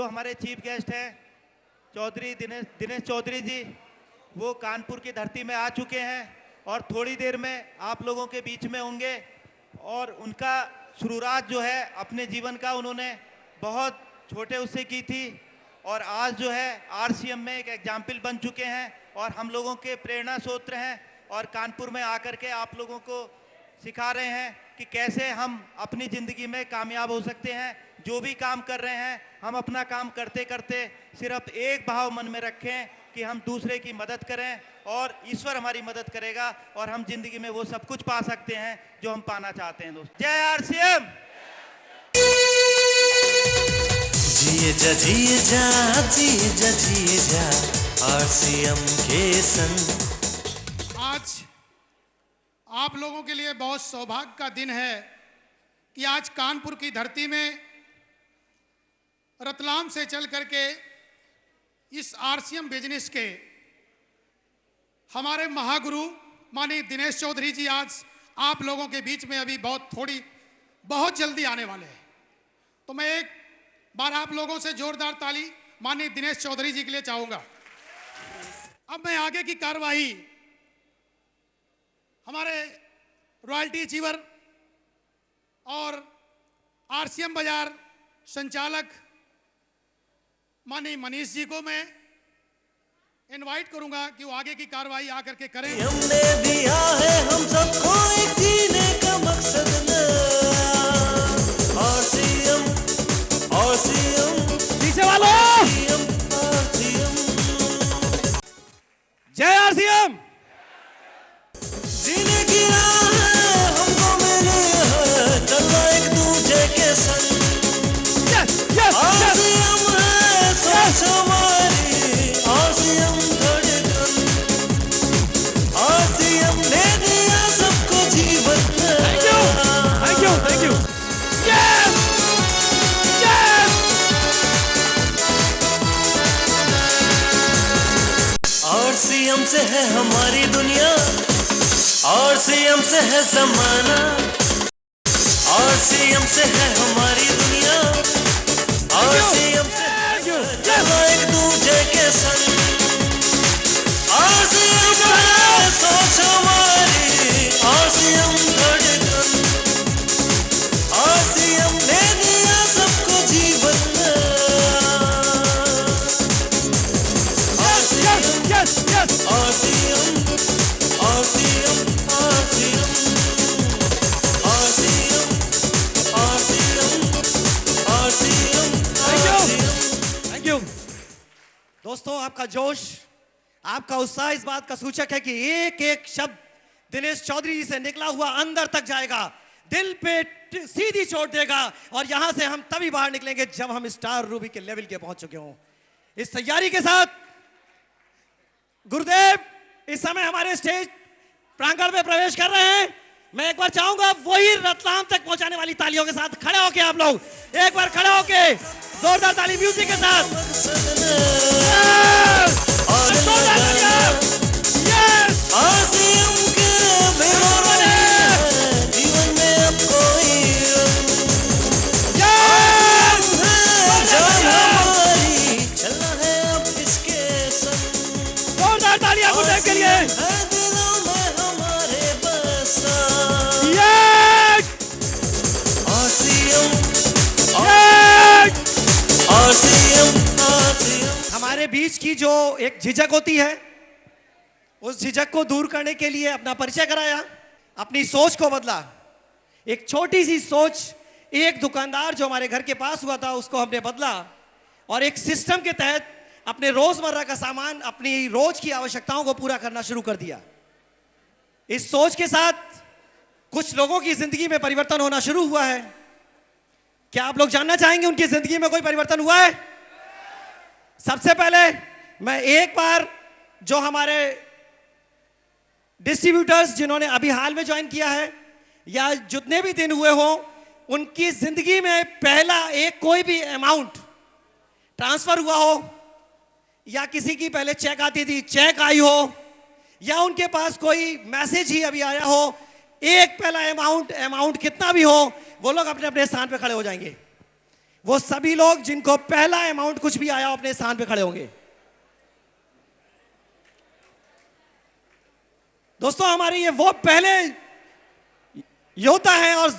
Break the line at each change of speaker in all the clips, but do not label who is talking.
जो हमारे chief guest हैं चौधरी दिनेश चौधरी जी, वो कानपुर की धरती में आ चुके हैं और थोड़ी देर में आप लोगों के बीच में होंगे। और उनका शुरुआत जो है अपने जीवन का उन्होंने बहुत छोटे उससे की थी और आज जो है आरसीएम में एक एग्जाम्पल बन चुके हैं और हम लोगों के प्रेरणा स्रोत हैं और कानपुर में आकर के आप लोगों को सिखा रहे हैं कि कैसे हम अपनी ज़िंदगी में कामयाब हो सकते हैं। जो भी काम कर रहे हैं हम अपना काम करते करते सिर्फ एक भाव मन में रखें कि हम दूसरे की मदद करें और ईश्वर हमारी मदद करेगा और हम जिंदगी में वो सब कुछ पा सकते हैं जो हम पाना चाहते हैं। दोस्तों, जय आरसीएम।
जिए जा जिए जा जिए जा जिए जा आरसीएम के संग।
आज आप लोगों के लिए बहुत सौभाग्य का दिन है कि आज कानपुर की धरती में रतलाम से चल करके इस आरसीएम बिजनेस के हमारे महागुरु माननीय दिनेश चौधरी जी आज आप लोगों के बीच में अभी बहुत जल्दी आने वाले हैं। तो मैं एक बार आप लोगों से जोरदार ताली माननीय दिनेश चौधरी जी के लिए चाहूंगा। अब मैं आगे की कार्रवाई हमारे रॉयल्टी अचीवर और आरसीएम बाजार संचालक माननीय मनीष जी को मैं इनवाइट करूंगा कि वो आगे की कार्रवाई आकर के करें।
हमने दिया है हम सबको एक जीने का मकसद न आरसीएम आरसीएम
पीछे वालों
आरसीएम
जय आरसीएम।
जीने की राह है हमको मिली है चलना एक दूजे के संग। आरसीएम है सोच हमारी आरसीएम धड़कन आरसीएम ने दिया सबको जीवन।
Thank you yes yes.
RCM से है हमारी दुनिया आरसीएम से है जमाना आरसीएम से है हमारी दुनिया आरसीएम से चलो एक दूजे के संग। आरसीएम है सोच हमारी आरसीएम धड़कन आरसीएम ने दिया सबको जीवन।
Yes yes yes.
RCM RCM RCM RCM RCM RCM RCM.
Thank you दोस्तों। आपका जोश आपका उत्साह इस बात का सूचक है कि एक एक शब्द दिनेश चौधरी जी से निकला हुआ अंदर तक जाएगा, दिल पे सीधी चोट देगा और यहां से हम तभी बाहर निकलेंगे जब हम स्टार रूबी के लेवल के पहुंच चुके हों। इस तैयारी के साथ गुरुदेव इस समय हमारे स्टेज प्रांगण में प्रवेश कर रहे हैं। मैं एक बार चाहूंगा वही रतलाम तक पहुंचाने वाली तालियों के साथ खड़े होके आप लोग एक बार खड़े होके जोरदार ताली म्यूजिक के साथ।
आरसीएम के जीवन में अब कोई जान हमारी चलना है अब इसके संग।
जोरदार तालियां गुरुदेव के लिए।
दिलों में हमारे बसा आरसीएम आरसीएम आरसीएम।
हमारे बीच की जो एक झिझक होती है उस झिझक को दूर करने के लिए अपना परिचय कराया, अपनी सोच को बदला। एक छोटी सी सोच एक दुकानदार जो हमारे घर के पास हुआ था उसको हमने बदला और एक सिस्टम के तहत अपने रोजमर्रा का सामान अपनी रोज की आवश्यकताओं को पूरा करना शुरू कर दिया। इस सोच के साथ कुछ लोगों की जिंदगी में परिवर्तन होना शुरू हुआ है। क्या आप लोग जानना चाहेंगे उनकी जिंदगी में कोई परिवर्तन हुआ है? सबसे पहले मैं एक बार जो हमारे डिस्ट्रीब्यूटर्स जिन्होंने अभी हाल में ज्वाइन किया है या जितने भी दिन हुए हों उनकी जिंदगी में पहला एक कोई भी अमाउंट ट्रांसफर हुआ हो या किसी की पहले चेक आती थी चेक आई हो या उनके पास कोई मैसेज ही अभी आया हो, एक पहला अमाउंट कितना भी हो वो लोग अपने अपने स्थान पे खड़े हो जाएंगे। वो सभी लोग जिनको पहला अमाउंट कुछ भी आया अपने स्थान पे खड़े होंगे। दोस्तों, हमारे ये वो पहले योद्धा हैं और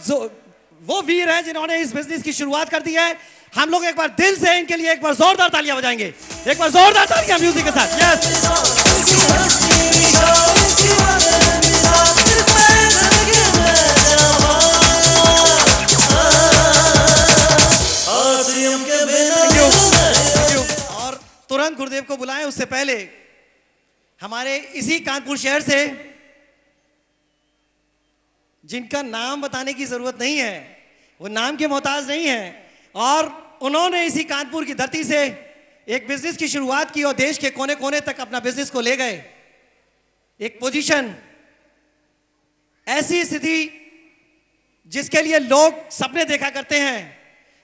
वो वीर हैं जिन्होंने इस बिजनेस की शुरुआत कर दी है। हम लोग एक बार दिल से इनके लिए एक बार जोरदार तालियां बजाएंगे। एक बार जोरदार तालियां म्यूजिक के साथ। यस, और तुरंत गुरुदेव को बुलाएं। उससे पहले हमारे इसी कानपुर शहर से, जिनका नाम बताने की जरूरत नहीं है, वो नाम के मोहताज नहीं है, और उन्होंने इसी कानपुर की धरती से एक बिजनेस की शुरुआत की और देश के कोने कोने तक अपना बिजनेस को ले गए। एक पोजीशन, ऐसी स्थिति जिसके लिए लोग सपने देखा करते हैं,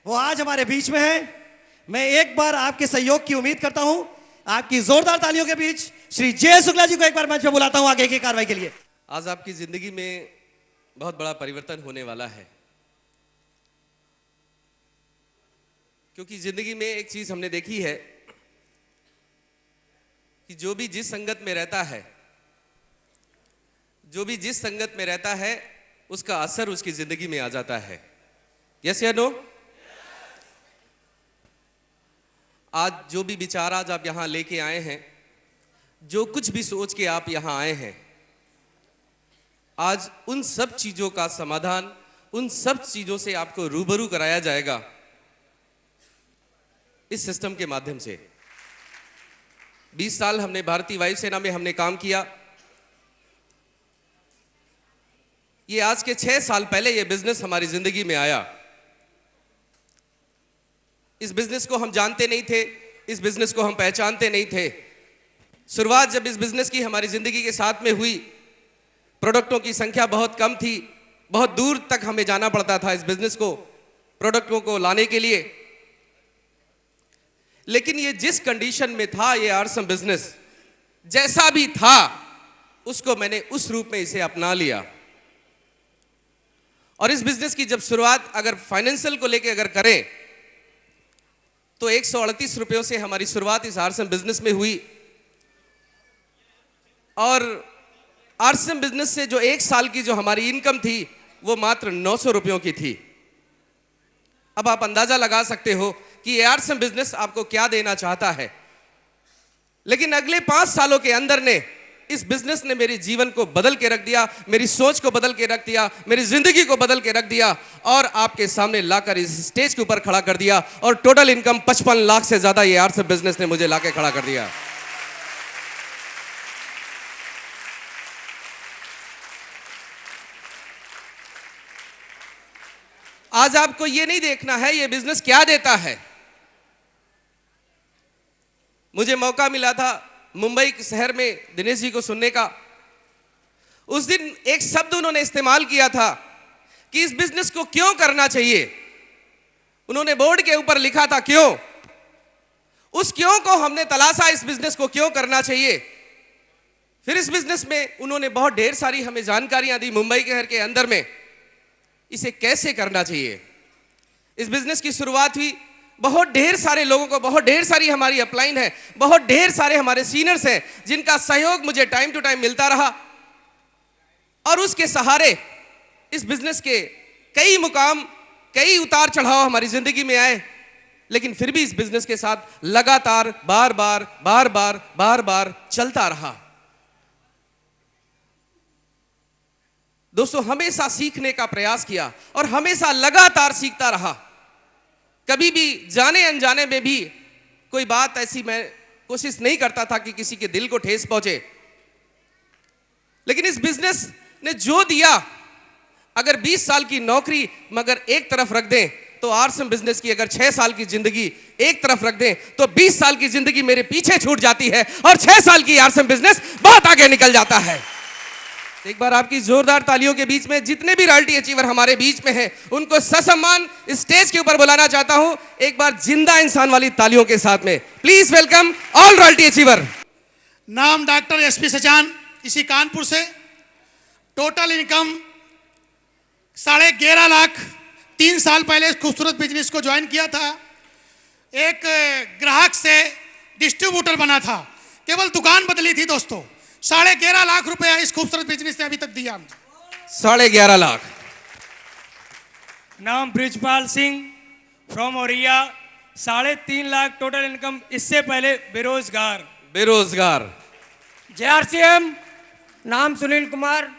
वो आज हमारे बीच में है। मैं एक बार आपके सहयोग की उम्मीद करता हूं। आपकी जोरदार तालियों के बीच श्री जे शुक्ला जी को एक बार मंच पे बुलाता हूं आगे की कार्रवाई के लिए।
आज आपकी जिंदगी में बहुत बड़ा परिवर्तन होने वाला है, क्योंकि जिंदगी में एक चीज हमने देखी है कि जो भी जिस संगत में रहता है, जो भी जिस संगत में रहता है, उसका असर उसकी जिंदगी में आ जाता है। यस या नो? आज जो भी विचार आज आप यहां लेके आए हैं, जो कुछ भी सोच के आप यहां आए हैं, आज उन सब चीजों का समाधान, उन सब चीजों से आपको रूबरू कराया जाएगा इस सिस्टम के माध्यम से। 20 साल हमने भारतीय वायुसेना में हमने काम किया। ये आज के 6 साल पहले ये बिजनेस हमारी जिंदगी में आया। इस बिजनेस को हम जानते नहीं थे, इस बिजनेस को हम पहचानते नहीं थे। शुरुआत जब इस बिजनेस की हमारी जिंदगी के साथ में हुई, प्रोडक्टों की संख्या बहुत कम थी, बहुत दूर तक हमें जाना पड़ता था इस बिजनेस को, प्रोडक्टों को लाने के लिए। लेकिन ये जिस कंडीशन में था, ये आरसम बिजनेस जैसा भी था, उसको मैंने उस रूप में इसे अपना लिया। और इस बिजनेस की जब शुरुआत अगर फाइनेंशियल को लेके अगर करें, तो 138 रुपयों से हमारी शुरुआत इस आरसम बिजनेस में हुई। और आरसम बिजनेस से जो 1 साल की जो हमारी इनकम थी, वो मात्र 900 रुपयों की थी। अब आप अंदाजा लगा सकते हो कि ये आरसम बिजनेस आपको क्या देना चाहता है। लेकिन अगले 5 सालों के अंदर ने इस बिजनेस ने मेरे जीवन को बदल के रख दिया, मेरी सोच को बदल के रख दिया, मेरी जिंदगी को बदल के रख दिया, और आपके सामने लाकर इस स्टेज के ऊपर खड़ा कर दिया। और टोटल इनकम 55 लाख से ज्यादा ये आरसम बिजनेस ने मुझे लाके खड़ा कर दिया। आज आपको ये नहीं देखना है ये बिजनेस क्या देता है। मुझे मौका मिला था मुंबई शहर में दिनेश जी को सुनने का। उस दिन एक शब्द उन्होंने इस्तेमाल किया था कि इस बिजनेस को क्यों करना चाहिए। उन्होंने बोर्ड के ऊपर लिखा था क्यों। उस क्यों को हमने तलाशा, इस बिजनेस को क्यों करना चाहिए। फिर इस बिजनेस में उन्होंने बहुत ढेर सारी हमें जानकारियां दी मुंबई शहर के अंदर में, इसे कैसे करना चाहिए। इस बिजनेस की शुरुआत हुई, बहुत ढेर सारे लोगों को, बहुत ढेर सारी हमारी अपलाइन है, बहुत ढेर सारे हमारे सीनियर्स हैं जिनका सहयोग मुझे टाइम टू टाइम मिलता रहा। और उसके सहारे इस बिजनेस के कई मुकाम, कई उतार चढ़ाव हमारी जिंदगी में आए। लेकिन फिर भी इस बिजनेस के साथ लगातार बार बार चलता रहा। दोस्तों, हमेशा सीखने का प्रयास किया और हमेशा लगातार सीखता रहा। कभी भी जाने अनजाने में भी कोई बात ऐसी मैं कोशिश नहीं करता था कि किसी के दिल को ठेस पहुंचे। लेकिन इस बिजनेस ने जो दिया, अगर 20 साल की नौकरी मगर एक तरफ रख दें, तो आरसम बिजनेस की अगर 6 साल की जिंदगी एक तरफ रख दें, तो 20 साल की जिंदगी मेरे पीछे छूट जाती है और 6 साल की आरसम बिजनेस बहुत आगे निकल जाता है। एक बार आपकी जोरदार तालियों के बीच में जितने भी रॉयल्टी अचीवर हमारे बीच में हैं, उनको ससम्मान स्टेज के ऊपर बुलाना चाहता हूं, एक बार जिंदा इंसान वाली तालियों के साथ में। Please welcome all royalty achiever.
नाम डॉक्टर एसपी सचान, इसी कानपुर से। टोटल इनकम 11.5 लाख 3 साल पहले इस खूबसूरत बिजनेस को ज्वाइन किया था। एक ग्राहक से डिस्ट्रीब्यूटर बना था, केवल दुकान बदली थी दोस्तों। 11.5 लाख रुपया इस खूबसूरत बिजनेस ने अभी तक दिया।
11.5 लाख।
नाम Brijpal Singh from Auraiya, 3.5 lakh total income. इससे पहले बेरोजगार।
JRCM, नाम सुनील कुमार,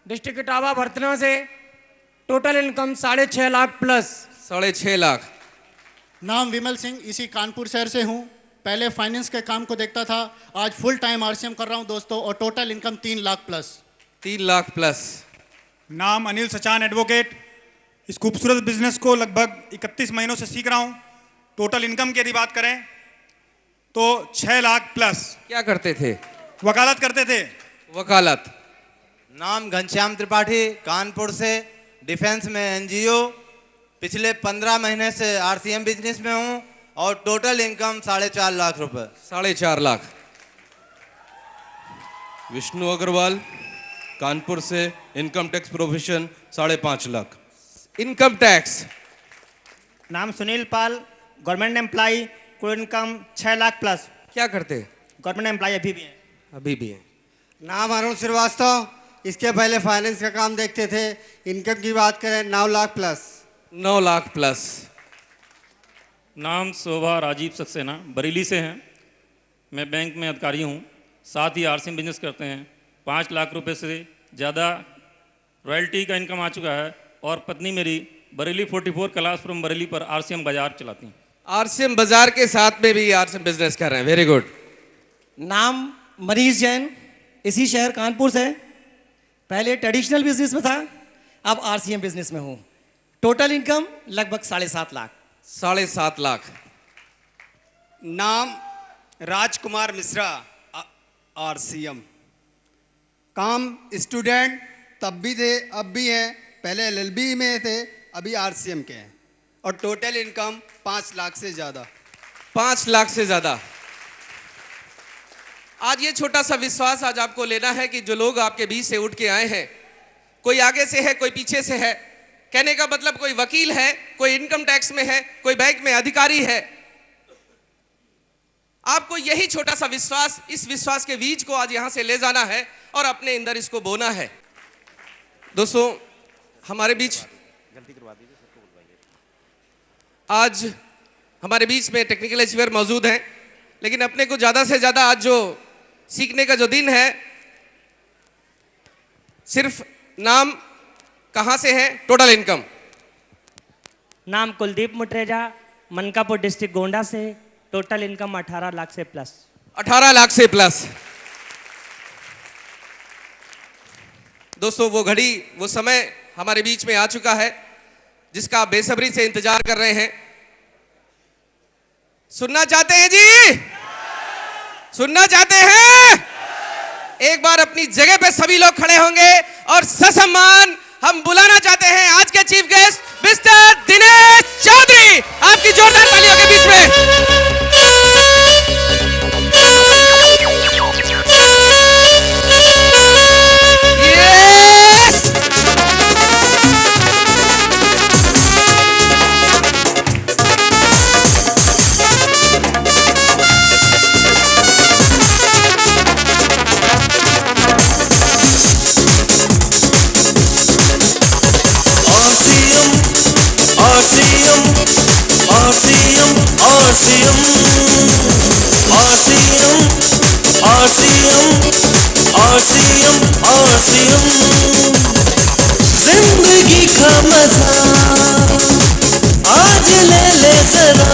डिस्ट्रिक्ट इटावा भरतना से, टोटल इनकम 6.5 लाख प्लस।
6.5 लाख।
नाम विमल सिंह, इसी कानपुर शहर से हूँ। पहले फाइनेंस के काम को देखता था, आज फुल टाइम RCM कर रहा हूँ दोस्तों, और total income 3 lakh plus.
3 lakh plus.
नाम अनिल सचान, एडवोकेट। इस खूबसूरत बिजनेस को लगभग 31 महीनों से सीख रहा हूँ। टोटल इनकम की यदि बात करें तो 6 लाख प्लस।
क्या करते थे?
वकालत करते थे।
वकालत।
नाम घनश्याम त्रिपाठी, कानपुर से, डिफेंस में NGO। पिछले 15 महीने से RCM बिजनेस में हूँ और टोटल इनकम 4.5 लाख रुपए।
4.5 लाख। विष्णु अग्रवाल, कानपुर से, income tax profession, 5.5 lakh. Income tax.
नाम सुनील पाल, गवर्नमेंट एम्प्लॉय, कुल इनकम 6 लाख प्लस।
क्या करते?
गवर्नमेंट एम्प्लॉय अभी भी है।
अभी भी है।
नाम अरुण श्रीवास्तव, इसके पहले फाइनेंस का काम देखते थे। इनकम की बात करें 9 लाख प्लस।
9 लाख प्लस।
नाम शोभा राजीव सक्सेना, बरेली से हैं। मैं बैंक में अधिकारी हूँ, साथ ही RCM बिजनेस करते हैं। 5 लाख रुपए से ज़्यादा रॉयल्टी का इनकम आ चुका है और पत्नी मेरी बरेली 44 क्लास फ्रॉम बरेली पर RCM बाजार चलाती हैं।
RCM बाजार के साथ में भी RCM बिजनेस कर रहे हैं। Very good.
नाम मनीष जैन, इसी शहर कानपुर से। पहले ट्रेडिशनल बिजनेस में था, अब RCM बिजनेस में हूँ। टोटल इनकम लगभग 7.5 लाख।
7.5 लाख।
नाम राजकुमार मिश्रा, RCM। काम स्टूडेंट तब भी थे, अब भी हैं। पहले LLB में थे, अभी RCM के हैं। और टोटल इनकम 5 लाख से ज़्यादा।
5 लाख से ज्यादा। आज ये छोटा सा विश्वास आज आपको लेना है कि जो लोग आपके बीच से उठ के आए हैं, कोई आगे से है, कोई पीछे से है। कहने का मतलब कोई वकील है, कोई इनकम टैक्स में है, कोई बैंक में अधिकारी है। आपको यही छोटा सा विश्वास, इस विश्वास के बीज को आज यहां से ले जाना है और अपने अंदर इसको बोना है। दोस्तों, हमारे बीच आज हमारे बीच में टेक्निकल अचीवर मौजूद हैं, लेकिन अपने को ज्यादा से ज्यादा आज जो सीखने का जो दिन है, सिर्फ नाम कहां से है, टोटल इनकम।
नाम कुलदीप मुटरेजा, मनकापुर डिस्ट्रिक्ट गोंडा से, टोटल इनकम 18 लाख से प्लस।
18 लाख से प्लस। दोस्तों, वो घड़ी, वो समय हमारे बीच में आ चुका है जिसका आप बेसब्री से इंतजार कर रहे हैं। सुनना चाहते हैं जी? सुनना चाहते हैं? एक बार अपनी जगह पे सभी लोग खड़े होंगे और ससम्मान हम बुलाना चाहते हैं आज के chief guest mister Dinesh Chaudhary. आपकी जोरदार तालियों के बीच में।
जिंदगी का मजा आज ले ले जरा,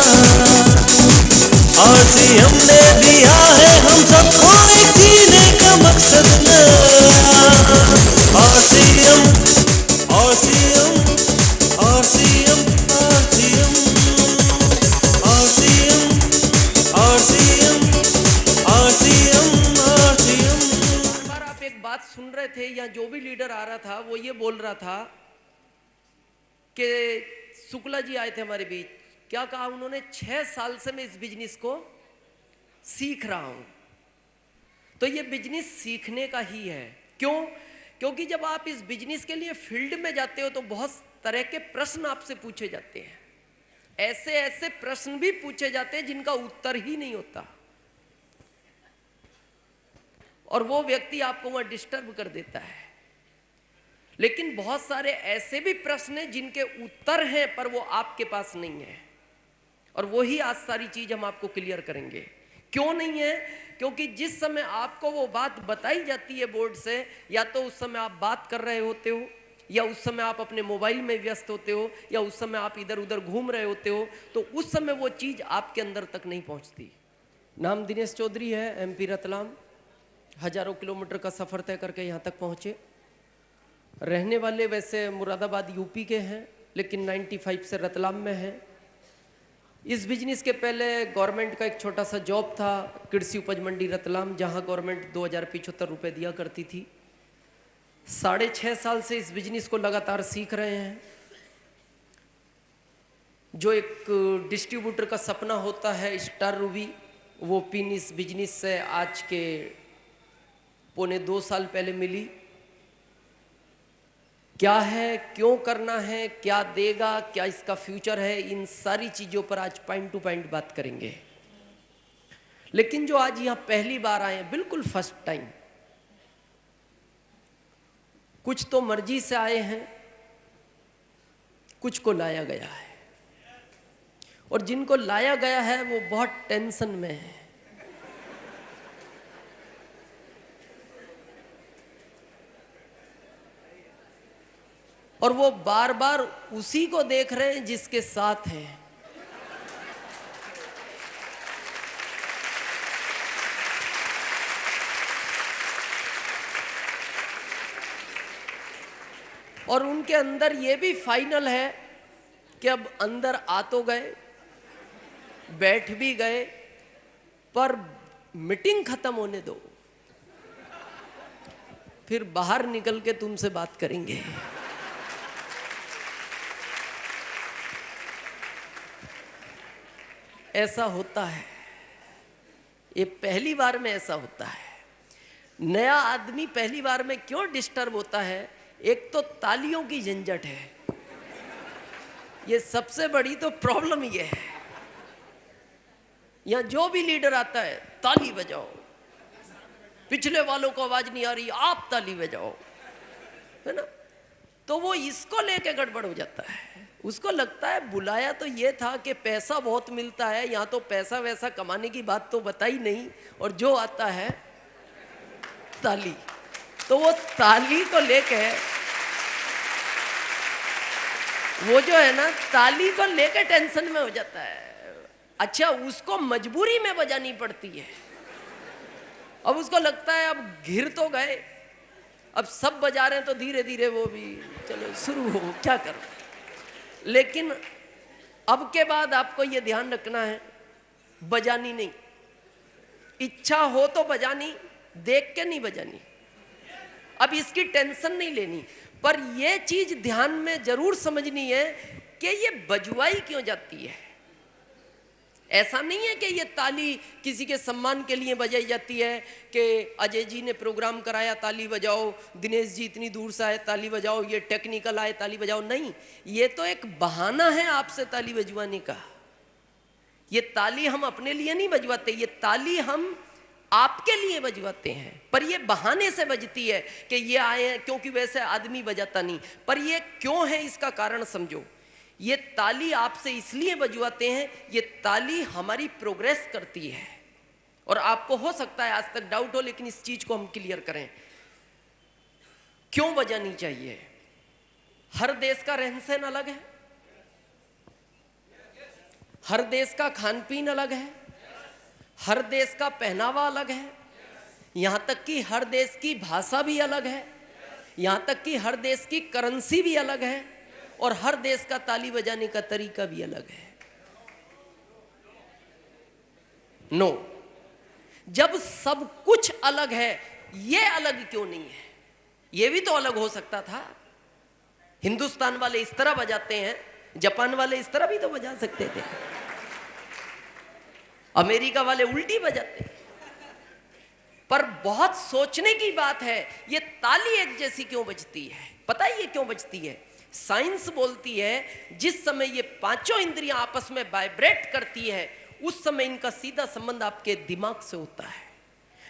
RCM ने दिया है हम सबको एक जीने का मकसद नया। RCM RCM RCM RCM RCM RCM RCM RCM।
बार आप एक बात सुन रहे थे, या जो भी लीडर आ रहा था वो ये बोल रहा था कि शुक्ला जी आए थे हमारे बीच, क्या कहा उन्होंने, 6 साल से मैं इस बिजनेस को सीख रहा हूं। तो ये बिजनेस सीखने का ही है। क्यों क्योंकि जब आप इस बिजनेस के लिए फील्ड में जाते हो तो बहुत तरह के प्रश्न आपसे पूछे जाते हैं, ऐसे ऐसे प्रश्न भी पूछे जाते हैं जिनका उत्तर ही नहीं होता, और वो व्यक्ति आपको वहां डिस्टर्ब कर देता है। लेकिन बहुत सारे ऐसे भी प्रश्न हैं जिनके उत्तर हैं पर वो आपके पास नहीं है, और वही आज सारी चीज हम आपको क्लियर करेंगे। क्यों नहीं है? क्योंकि जिस समय आपको वो बात बताई जाती है बोर्ड से, या तो उस समय आप बात कर रहे होते हो, या उस समय आप अपने मोबाइल में व्यस्त होते हो, या उस समय आप इधर उधर घूम रहे होते हो, तो उस समय वो चीज आपके अंदर तक नहीं पहुंचती। नाम दिनेश चौधरी है, MP रतलाम। हजारों किलोमीटर का सफर तय करके यहाँ तक पहुंचे। रहने वाले वैसे मुरादाबाद यूपी के हैं, लेकिन 95 से रतलाम में हैं। इस बिजनेस के पहले गवर्नमेंट का एक छोटा सा जॉब था कृषि उपज मंडी रतलाम, जहां गवर्नमेंट 2075 रुपये दिया करती थी। 6.5 साल से इस बिजनेस को लगातार सीख रहे हैं। जो एक डिस्ट्रीब्यूटर का सपना होता है, स्टार रूबी, वो पिन इस बिजनेस से आज के 1.25 साल पहले मिली। क्या है, क्यों करना है, क्या देगा, क्या इसका फ्यूचर है, इन सारी चीजों पर आज पॉइंट टू पॉइंट बात करेंगे। लेकिन जो आज यहां पहली बार आए, बिल्कुल फर्स्ट टाइम, कुछ तो मर्जी से आए हैं, कुछ को लाया गया है, और जिनको लाया गया है वो बहुत टेंशन में है। और वो बार बार उसी को देख रहे हैं जिसके साथ हैं। और उनके अंदर ये भी फाइनल है कि अब अंदर आ तो गए, बैठ भी गए, पर मीटिंग खत्म होने दो, फिर बाहर निकल के तुमसे बात करेंगे। ऐसा होता है, ये पहली बार में ऐसा होता है। नया आदमी पहली बार में क्यों डिस्टर्ब होता है? एक तो तालियों की झंझट है, ये सबसे बड़ी तो प्रॉब्लम ये है। यहाँ जो भी लीडर आता है, ताली बजाओ, पिछले वालों को आवाज नहीं आ रही, आप ताली बजाओ, है ना? तो वो इसको लेके गड़बड़ हो जाता है। उसको लगता है बुलाया तो ये था कि पैसा बहुत मिलता है, यहाँ तो पैसा वैसा कमाने की बात तो बताई नहीं, और जो आता है ताली, तो वो ताली को लेके, वो जो है ना, ताली को लेके टेंशन में हो जाता है। अच्छा, उसको मजबूरी में बजानी पड़ती है। अब उसको लगता है अब घिर तो गए, अब सब बजा रहे हैं तो धीरे धीरे वो भी चलो शुरू हो, क्या करो। लेकिन अब के बाद आपको ये ध्यान रखना है, बजानी नहीं, इच्छा हो तो बजानी, देख के नहीं बजानी। अब इसकी टेंशन नहीं लेनी, पर यह चीज ध्यान में जरूर समझनी है कि ये बजवाई क्यों जाती है। ऐसा नहीं है कि ये ताली किसी के सम्मान के लिए बजाई जाती है कि अजय जी ने प्रोग्राम कराया ताली बजाओ, दिनेश जी इतनी दूर से आए ताली बजाओ, ये टेक्निकल आए ताली बजाओ। नहीं, ये तो एक बहाना है आपसे ताली बजवाने का। ये ताली हम अपने लिए नहीं बजवाते, ये ताली हम आपके लिए बजवाते हैं, पर ये बहाने से बजती है कि ये आए हैं, क्योंकि वैसे आदमी बजाता नहीं। पर ये क्यों है, इसका कारण समझो। ये ताली आपसे इसलिए बजवाते हैं, ये ताली हमारी प्रोग्रेस करती है। और आपको हो सकता है आज तक डाउट हो, लेकिन इस चीज को हम क्लियर करें, क्यों बजानी चाहिए। हर देश का रहन सहन अलग है, हर देश का खान पीन अलग है, हर देश का पहनावा अलग है, यहां तक कि हर देश की भाषा भी अलग है, यहां तक कि हर देश की करेंसी भी अलग है, और हर देश का ताली बजाने का तरीका भी अलग है। नो, जब सब कुछ अलग है, ये अलग क्यों नहीं है? ये भी तो अलग हो सकता था। हिंदुस्तान वाले इस तरह बजाते हैं, जापान वाले इस तरह भी तो बजा सकते थे, अमेरिका वाले उल्टी बजाते हैं। पर बहुत सोचने की बात है, ये ताली एक जैसी क्यों बजती है? पता है ये क्यों बजती है? साइंस बोलती है जिस समय ये पांचों इंद्रियां आपस में वाइब्रेट करती है उस समय इनका सीधा संबंध आपके दिमाग से होता है।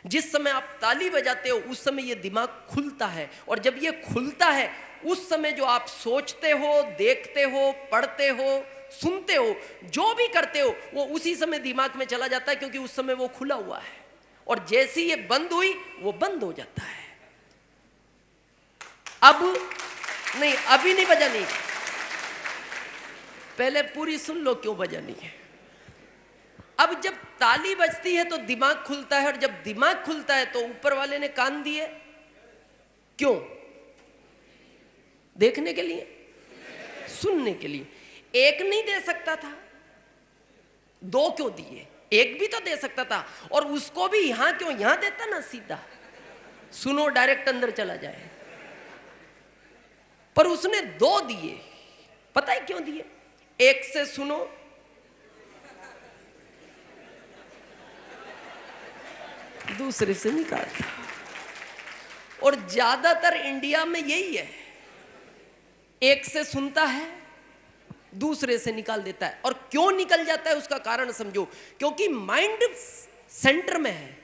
जिस समय आप ताली बजाते हो उस समय ये दिमाग खुलता है, और जब ये खुलता है उस समय जो आप सोचते हो, देखते हो, पढ़ते हो, सुनते हो, जो भी करते हो वो उसी समय दिमाग में चला जाता है, क्योंकि उस समय वो खुला हुआ है। और जैसी ये बंद हुई वो बंद हो जाता है। अब नहीं, अभी नहीं बजानी, पहले पूरी सुन लो क्यों बजानी है। अब जब ताली बजती है तो दिमाग खुलता है, और जब दिमाग खुलता है तो ऊपर वाले ने कान दिए, क्यों? देखने के लिए, सुनने के लिए। एक नहीं दे सकता था, दो क्यों दिए? एक भी तो दे सकता था, और उसको भी यहां क्यों? यहां देता ना सीधा, सुनो डायरेक्ट अंदर चला जाए। पर उसने दो दिए, पता है क्यों दिए? एक से सुनो, दूसरे से निकालता। और ज्यादातर इंडिया में यही है, एक से सुनता है, दूसरे से निकाल देता है। और क्यों निकल जाता है उसका कारण समझो, क्योंकि माइंड सेंटर में है।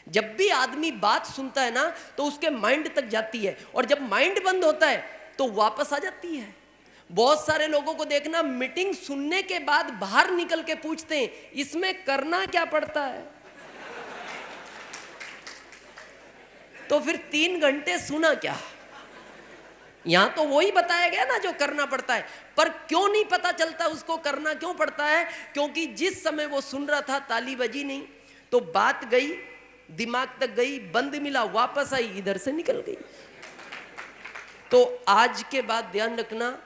जब भी आदमी बात सुनता है ना तो उसके माइंड तक जाती है, और जब माइंड बंद होता है तो वापस आ जाती है। बहुत सारे लोगों को देखना, मीटिंग सुनने के बाद बाहर निकल के पूछते हैं इसमें करना क्या पड़ता है? तो फिर 3 घंटे सुना क्या? यहां तो वही बताया गया ना जो करना पड़ता है, पर क्यों नहीं पता चलता उसको करना क्यों पड़ता है? क्योंकि जिस समय वो सुन रहा था ताली बजी नहीं, तो बात गई, दिमाग तक गई, बंद मिला, वापस आई, इधर से निकल गई। तो आज के बाद ध्यान रखना,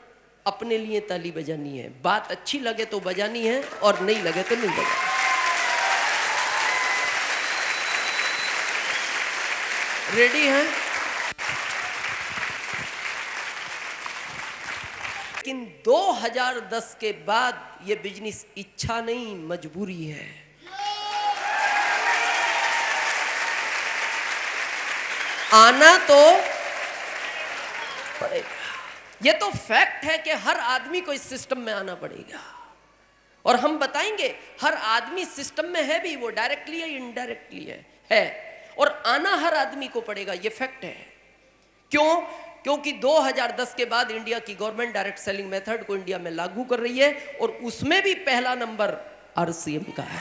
अपने लिए ताली बजानी है। बात अच्छी लगे तो बजानी है, और नहीं लगे तो नहीं बजानी। रेडी हैं? लेकिन 2010 के बाद ये बिजनेस इच्छा नहीं मजबूरी है। आना तो पड़ेगा। ये तो फैक्ट है कि हर आदमी को इस सिस्टम में आना पड़ेगा, और हम बताएंगे हर आदमी सिस्टम में है भी, वो डायरेक्टली है इनडायरेक्टली है, और आना हर आदमी को पड़ेगा, ये फैक्ट है। क्यों? क्योंकि 2010 के बाद इंडिया की गवर्नमेंट डायरेक्ट सेलिंग मेथड को इंडिया में लागू कर रही है, और उसमें भी पहला नंबर आरसीएम का है।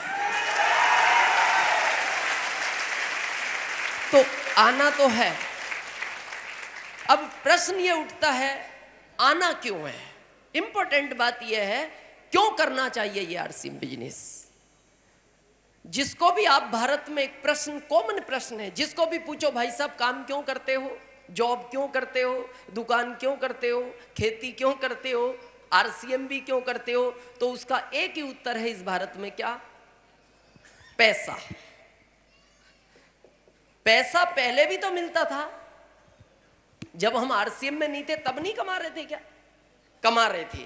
तो आना तो है। अब प्रश्न ये उठता है, आना क्यों है? इंपॉर्टेंट बात यह है, क्यों करना चाहिए ये आरसीएम बिजनेस? जिसको भी आप भारत में एक प्रश्न, कॉमन प्रश्न है, जिसको भी पूछो भाई साहब काम क्यों करते हो, जॉब क्यों करते हो, दुकान क्यों करते हो, खेती क्यों करते हो, आरसीएम भी क्यों करते हो, तो उसका एक ही उत्तर है इस भारत में, क्या? पैसा। पैसा पहले भी तो मिलता था, जब हम आरसीएम में नहीं थे तब नहीं कमा रहे थे क्या? कमा रहे थे।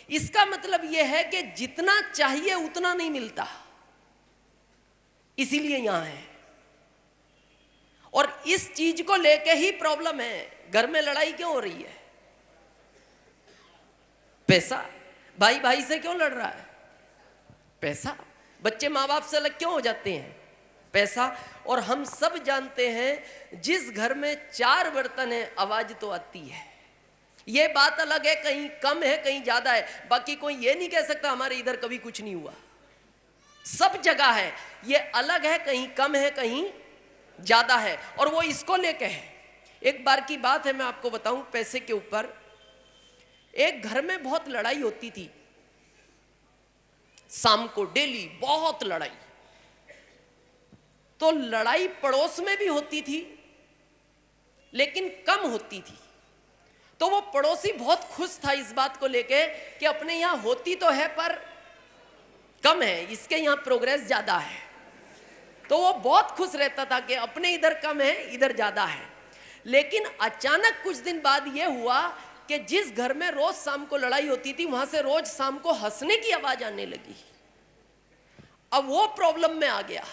इसका मतलब यह है कि जितना चाहिए उतना नहीं मिलता, इसीलिए यहां है। और इस चीज को लेके ही प्रॉब्लम है। घर में लड़ाई क्यों हो रही है? पैसा। भाई भाई से क्यों लड़ रहा है? पैसा। बच्चे माँ बाप से अलग क्यों हो जाते हैं? पैसा। और हम सब जानते हैं जिस घर में 4 बर्तन है आवाज तो आती है। ये बात अलग है, कहीं कम है कहीं ज्यादा है, बाकी कोई ये नहीं कह सकता हमारे इधर कभी कुछ नहीं हुआ। सब जगह है, ये अलग है, कहीं कम है कहीं ज्यादा है, और वो इसको लेके है। एक बार की बात है, मैं आपको बताऊं पैसे के ऊपर। एक घर में बहुत लड़ाई होती थी, शाम को डेली बहुत लड़ाई। तो लड़ाई पड़ोस में भी होती थी लेकिन कम होती थी। तो वो पड़ोसी बहुत खुश था इस बात को लेके कि अपने यहां होती तो है पर कम है, इसके यहां प्रोग्रेस ज्यादा है। तो वो बहुत खुश रहता था कि अपने इधर कम है इधर ज्यादा है। लेकिन अचानक कुछ दिन बाद ये हुआ कि जिस घर में रोज शाम को लड़ाई होती थी वहां से रोज शाम को हंसने की आवाज आने लगी। अब वो प्रॉब्लम में आ गया।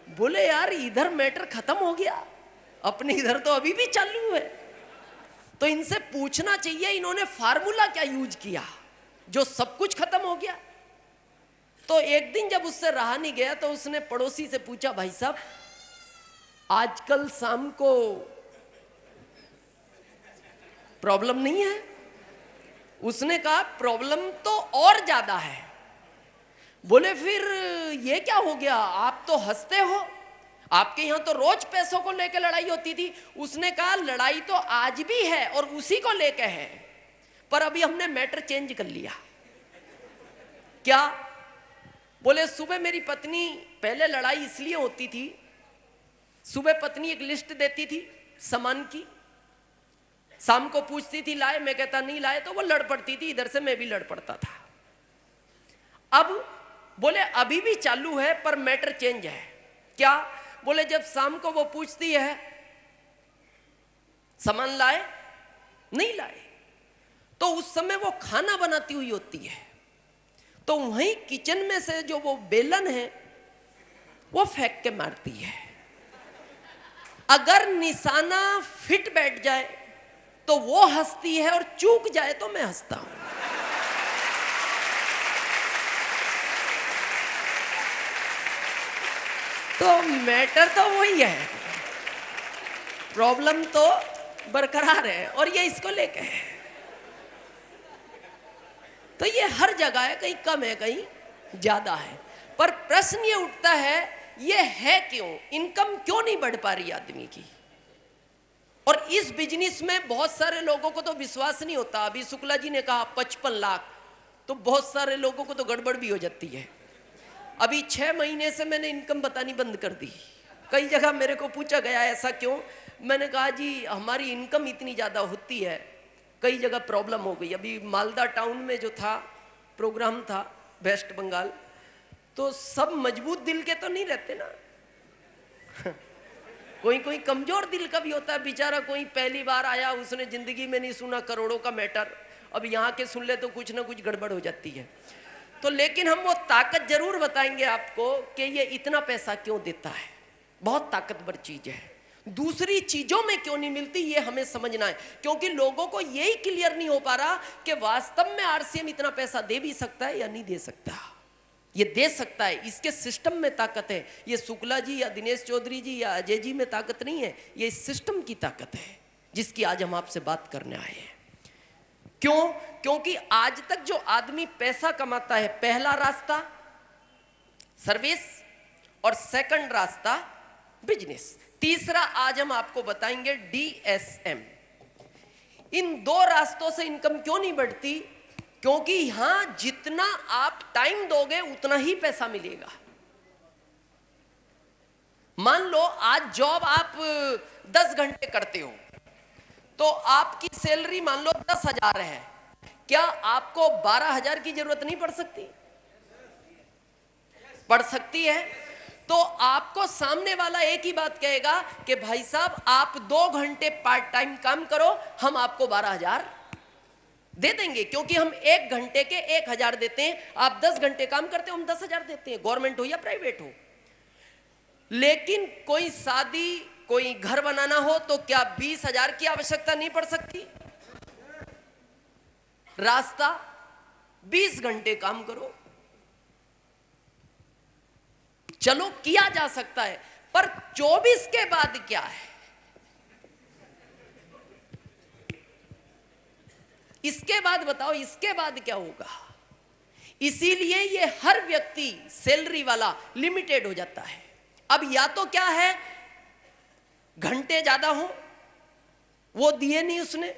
बोले यार इधर मैटर खत्म हो गया, अपने इधर तो अभी भी चालू है। तो इनसे पूछना चाहिए इन्होंने फार्मूला क्या यूज किया जो सब कुछ खत्म हो गया। तो एक दिन जब उससे रहा नहीं गया तो उसने पड़ोसी से पूछा, भाई साहब आजकल शाम को प्रॉब्लम नहीं है? उसने कहा प्रॉब्लम तो और ज्यादा है। बोले फिर ये क्या हो गया, आप तो हंसते हो, आपके यहां तो रोज पैसों को लेकर लड़ाई होती थी। उसने कहा लड़ाई तो आज भी है और उसी को लेकर है, पर अभी हमने मैटर चेंज कर लिया। क्या? बोले सुबह मेरी पत्नी, पहले लड़ाई इसलिए होती थी, सुबह पत्नी एक लिस्ट देती थी सामान की, शाम को पूछती थी लाए, मैं कहता नहीं लाए, तो वो लड़ पड़ती थी, इधर से मैं भी लड़ पड़ता था। अब बोले अभी भी चालू है पर मैटर चेंज है। क्या? बोले जब शाम को वो पूछती है सामान लाए, नहीं लाए, तो उस समय वो खाना बनाती हुई होती है, तो वहीं किचन में से जो वो बेलन है वो फेंक के मारती है। अगर निशाना फिट बैठ जाए तो वो हंसती है और चूक जाए तो मैं हंसता हूं। तो मैटर तो वही है, प्रॉब्लम तो बरकरार है और ये इसको लेके है। तो ये हर जगह है, कहीं कम है कहीं ज्यादा है। पर प्रश्न ये उठता है ये है क्यों, इनकम क्यों नहीं बढ़ पा रही आदमी की। और इस बिजनेस में बहुत सारे लोगों को तो विश्वास नहीं होता। अभी शुक्ला जी ने कहा 55 लाख, तो बहुत सारे लोगों को तो गड़बड़ भी हो जाती है। अभी 6 महीने से मैंने इनकम बतानी बंद कर दी। कई जगह मेरे को पूछा गया ऐसा क्यों, मैंने कहा जी हमारी इनकम इतनी ज़्यादा होती है, कई जगह प्रॉब्लम हो गई। अभी मालदा टाउन में जो था प्रोग्राम था वेस्ट बंगाल, तो सब मजबूत दिल के तो नहीं रहते ना कोई कोई कमजोर दिल का भी होता है बेचारा। कोई पहली बार आया, उसने जिंदगी में नहीं सुना करोड़ों का मैटर, अब यहाँ के सुन ले तो कुछ ना कुछ गड़बड़ हो जाती है। तो लेकिन हम वो ताकत जरूर बताएंगे आपको कि ये इतना पैसा क्यों देता है, बहुत ताकतवर चीज है। दूसरी चीजों में क्यों नहीं मिलती ये हमें समझना है, क्योंकि लोगों को यही क्लियर नहीं हो पा रहा कि वास्तव में आरसीएम इतना पैसा दे भी सकता है या नहीं दे सकता। ये दे सकता है, इसके सिस्टम में ताकत है। ये शुक्ला जी या दिनेश चौधरी जी या अजय जी में ताकत नहीं है, ये इस सिस्टम की ताकत है जिसकी आज हम आपसे बात करने आए हैं। क्यों? क्योंकि आज तक जो आदमी पैसा कमाता है, पहला रास्ता सर्विस और सेकंड रास्ता बिजनेस, तीसरा आज हम आपको बताएंगे डीएसएम। इन दो रास्तों से इनकम क्यों नहीं बढ़ती? क्योंकि यहां जितना आप टाइम दोगे उतना ही पैसा मिलेगा। मान लो आज जॉब आप 10 घंटे करते हो तो आपकी सैलरी मान लो 10,000 है, क्या आपको 12,000 की जरूरत नहीं पड़ सकती? पड़ सकती है। तो आपको सामने वाला एक ही बात कहेगा कि भाई साहब आप 2 घंटे पार्ट टाइम काम करो, हम आपको 12,000 दे देंगे, क्योंकि हम 1 घंटे के 1,000 देते हैं। आप 10 घंटे काम करते हो, हम 10,000 देते हैं, गवर्नमेंट हो या प्राइवेट हो। लेकिन कोई शादी, कोई घर बनाना हो तो क्या 20,000 की आवश्यकता नहीं पड़ सकती? रास्ता 20 घंटे काम करो, चलो किया जा सकता है, पर 24 के बाद क्या है? इसके बाद बताओ, इसके बाद क्या होगा? इसीलिए ये हर व्यक्ति सैलरी वाला लिमिटेड हो जाता है। अब या तो क्या है, घंटे ज्यादा हो, वो दिए नहीं उसने,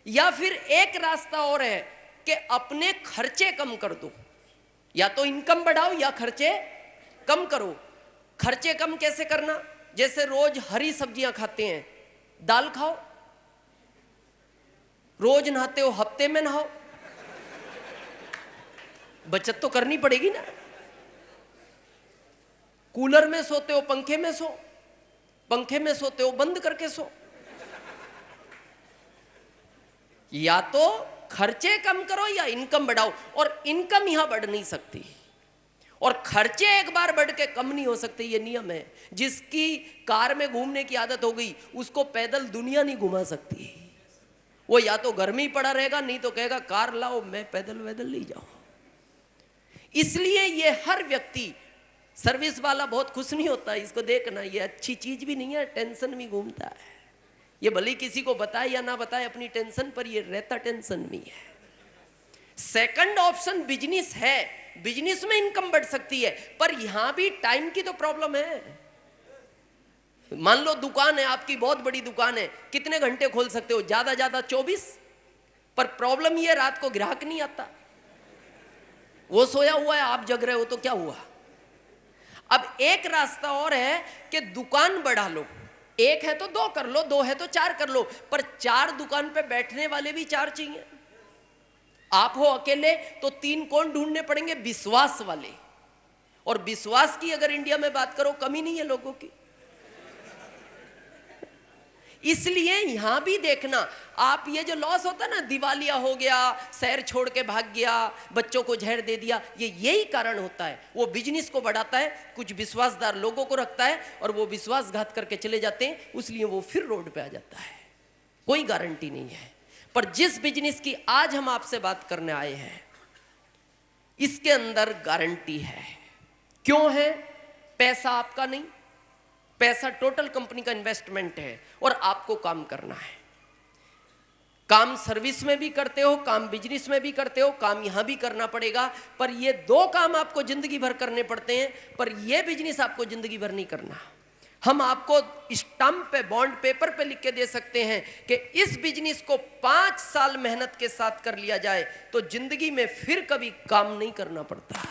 या फिर एक रास्ता और है कि अपने खर्चे कम कर दो। या तो इनकम बढ़ाओ या खर्चे कम करो। खर्चे कम कैसे करना? जैसे रोज हरी सब्जियां खाते हैं, दाल खाओ। रोज नहाते हो, हफ्ते में नहाओ। बचत तो करनी पड़ेगी ना। कूलर में सोते हो, पंखे में सो, पंखे में सोते हो बंद करके सो। या तो खर्चे कम करो या इनकम बढ़ाओ, और इनकम यहां बढ़ नहीं सकती। और खर्चे एक बार बढ़ के कम नहीं हो सकते, ये नियम है। जिसकी कार में घूमने की आदत हो गई उसको पैदल दुनिया नहीं घुमा सकती। वो या तो घर में ही पड़ा रहेगा, नहीं तो कहेगा कार लाओ, मैं पैदल वैदल नहीं जाऊं। इसलिए ये हर व्यक्ति, सर्विस वाला बहुत खुश नहीं होता, इसको देखना ये अच्छी चीज भी नहीं है, टेंशन में घूमता है। ये भले किसी को बताए या ना बताए अपनी टेंशन पर, ये रहता टेंशन में है। सेकंड ऑप्शन बिजनेस है, बिजनेस में इनकम बढ़ सकती है, पर यहां भी टाइम की तो प्रॉब्लम है। मान लो दुकान है आपकी, बहुत बड़ी दुकान है, कितने घंटे खोल सकते हो? ज्यादा ज्यादा 24, पर प्रॉब्लम ये रात को ग्राहक नहीं आता, वो सोया हुआ है, आप जग रहे हो, तो क्या हुआ? अब एक रास्ता और है कि दुकान बढ़ा लो, एक है तो 2 कर लो, 2 है तो 4 कर लो, पर 4 दुकान पे बैठने वाले भी 4 चाहिए। आप हो अकेले तो 3 कौन ढूंढने पड़ेंगे? विश्वास वाले। और विश्वास की अगर इंडिया में बात करो, कमी नहीं है लोगों की। इसलिए यहां भी देखना, आप ये जो लॉस होता है ना, दिवालिया हो गया, शहर छोड़ के भाग गया, बच्चों को जहर दे दिया, ये यही कारण होता है। वो बिजनेस को बढ़ाता है, कुछ विश्वासदार लोगों को रखता है और वो विश्वासघात करके चले जाते हैं, इसलिए वो फिर रोड पे आ जाता है। कोई गारंटी नहीं है। पर जिस बिजनेस की आज हम आपसे बात करने आए हैं, इसके अंदर गारंटी है। क्यों है? पैसा आपका नहीं, पैसा टोटल कंपनी का इन्वेस्टमेंट है और आपको काम करना है। काम सर्विस में भी करते हो, काम बिजनेस में भी करते हो, काम यहां भी करना पड़ेगा, पर ये 2 काम आपको जिंदगी भर करने पड़ते हैं, पर ये बिजनेस आपको जिंदगी भर नहीं करना। हम आपको स्टंप पे, बॉन्ड पेपर पे लिख के दे सकते हैं कि इस बिजनेस को 5 साल मेहनत के साथ कर लिया जाए तो जिंदगी में फिर कभी काम नहीं करना पड़ता।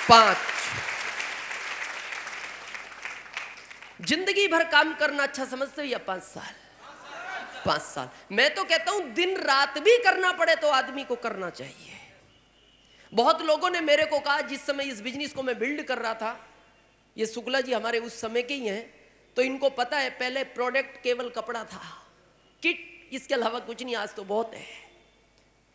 5 जिंदगी भर काम करना अच्छा समझते हो या 5 साल? 5 साल। मैं तो कहता हूं दिन रात भी करना पड़े तो आदमी को करना चाहिए। बहुत लोगों ने मेरे को कहा, जिस समय इस बिजनेस को मैं बिल्ड कर रहा था, ये शुक्ला जी हमारे उस समय के ही हैं, तो इनको पता है पहले प्रोडक्ट केवल कपड़ा था, किट, इसके अलावा कुछ नहीं। आज तो बहुत है,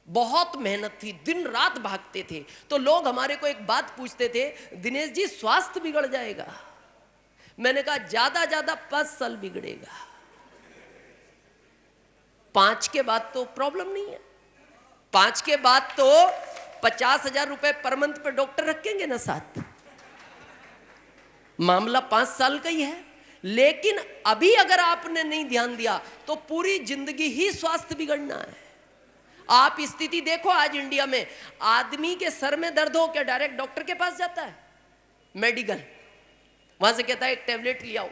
बहुत मेहनत थी, दिन रात भागते थे। तो लोग हमारे को एक बात पूछते थे, दिनेश जी स्वास्थ्य बिगड़ जाएगा? मैंने कहा ज्यादा ज्यादा 5 साल बिगड़ेगा, 5 के बाद तो प्रॉब्लम नहीं है। 5 के बाद तो 50,000 रुपए पर मंथ पे डॉक्टर रखेंगे ना साथ। मामला 5 साल का ही है। लेकिन अभी अगर आपने नहीं ध्यान दिया तो पूरी जिंदगी ही स्वास्थ्य बिगड़ना है। आप स्थिति देखो आज इंडिया में, आदमी के सर में दर्द हो क्या डायरेक्ट डॉक्टर के पास जाता है? मेडिकल, वहां से कहता है एक टेबलेट ले आओ,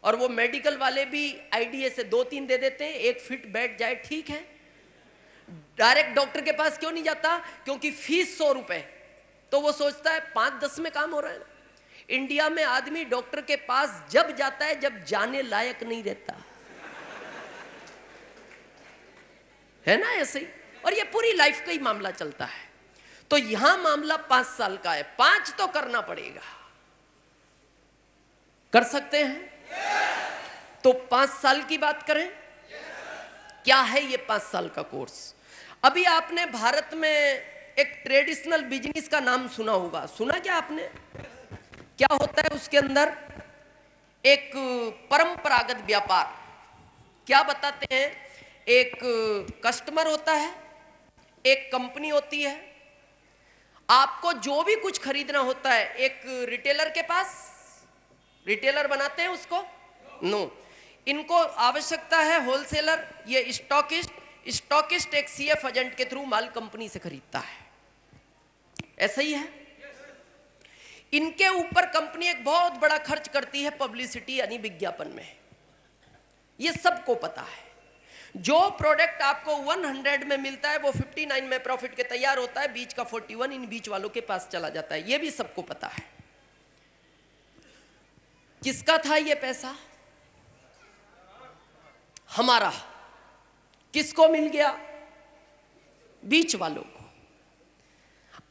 और वो मेडिकल वाले भी आईडीए से 2-3 दे देते हैं, एक फिट बैठ जाए ठीक है। डायरेक्ट डॉक्टर के पास क्यों नहीं जाता? क्योंकि फीस 100 रुपए, तो वो सोचता है 5-10 में काम हो रहा है ना। इंडिया में आदमी डॉक्टर के पास जब जाता है जब जाने लायक नहीं रहता है ना, ऐसे ही। और ये पूरी लाइफ का ही मामला चलता है। तो यहां मामला 5 साल का है, 5 तो करना पड़ेगा। कर सकते हैं? तो 5 साल की बात करें, क्या है ये 5 साल का कोर्स? अभी आपने भारत में एक ट्रेडिशनल बिजनेस का नाम सुना होगा, सुना क्या आपने? क्या होता है उसके अंदर? एक परंपरागत व्यापार। क्या बताते हैं? एक कस्टमर होता है, एक कंपनी होती है, आपको जो भी कुछ खरीदना होता है एक रिटेलर के पास, रिटेलर बनाते हैं उसको? नो, इनको आवश्यकता है होलसेलर, ये स्टॉकिस्ट, स्टॉकिस्ट एक सीएफ एजेंट के थ्रू माल कंपनी से खरीदता है। ऐसा ही है। इनके ऊपर कंपनी एक बहुत बड़ा खर्च करती है पब्लिसिटी यानी विज्ञापन में, ये सबको पता है। जो प्रोडक्ट आपको 100 में मिलता है वो 59 में प्रॉफिट के तैयार होता है, बीच का 41 इन बीच वालों के पास चला जाता है, ये भी सबको पता है। किसका था ये पैसा? हमारा। किसको मिल गया? बीच वालों को।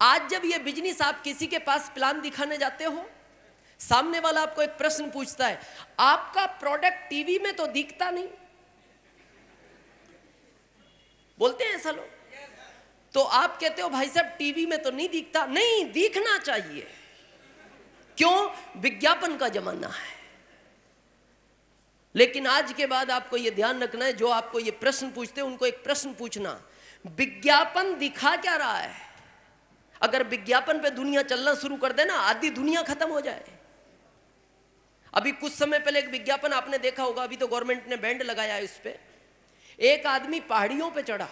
आज जब ये बिजनेस आप किसी के पास प्लान दिखाने जाते हो, सामने वाला आपको एक प्रश्न पूछता है, आपका प्रोडक्ट टीवी में तो दिखता नहीं, बोलते हैं ऐसा लोग। तो आप कहते हो भाई साहब टीवी में तो नहीं दिखता, नहीं दिखना चाहिए। क्यों? विज्ञापन का जमाना है। लेकिन आज के बाद आपको यह ध्यान रखना है, जो आपको ये प्रश्न पूछते हैं उनको एक प्रश्न पूछना, विज्ञापन दिखा क्या रहा है? अगर विज्ञापन पे दुनिया चलना शुरू कर देना, आधी दुनिया खत्म हो जाए। अभी कुछ समय पहले एक विज्ञापन आपने देखा होगा, अभी तो गवर्नमेंट ने बैंड लगाया इस पे। एक आदमी पहाड़ियों पे चढ़ा,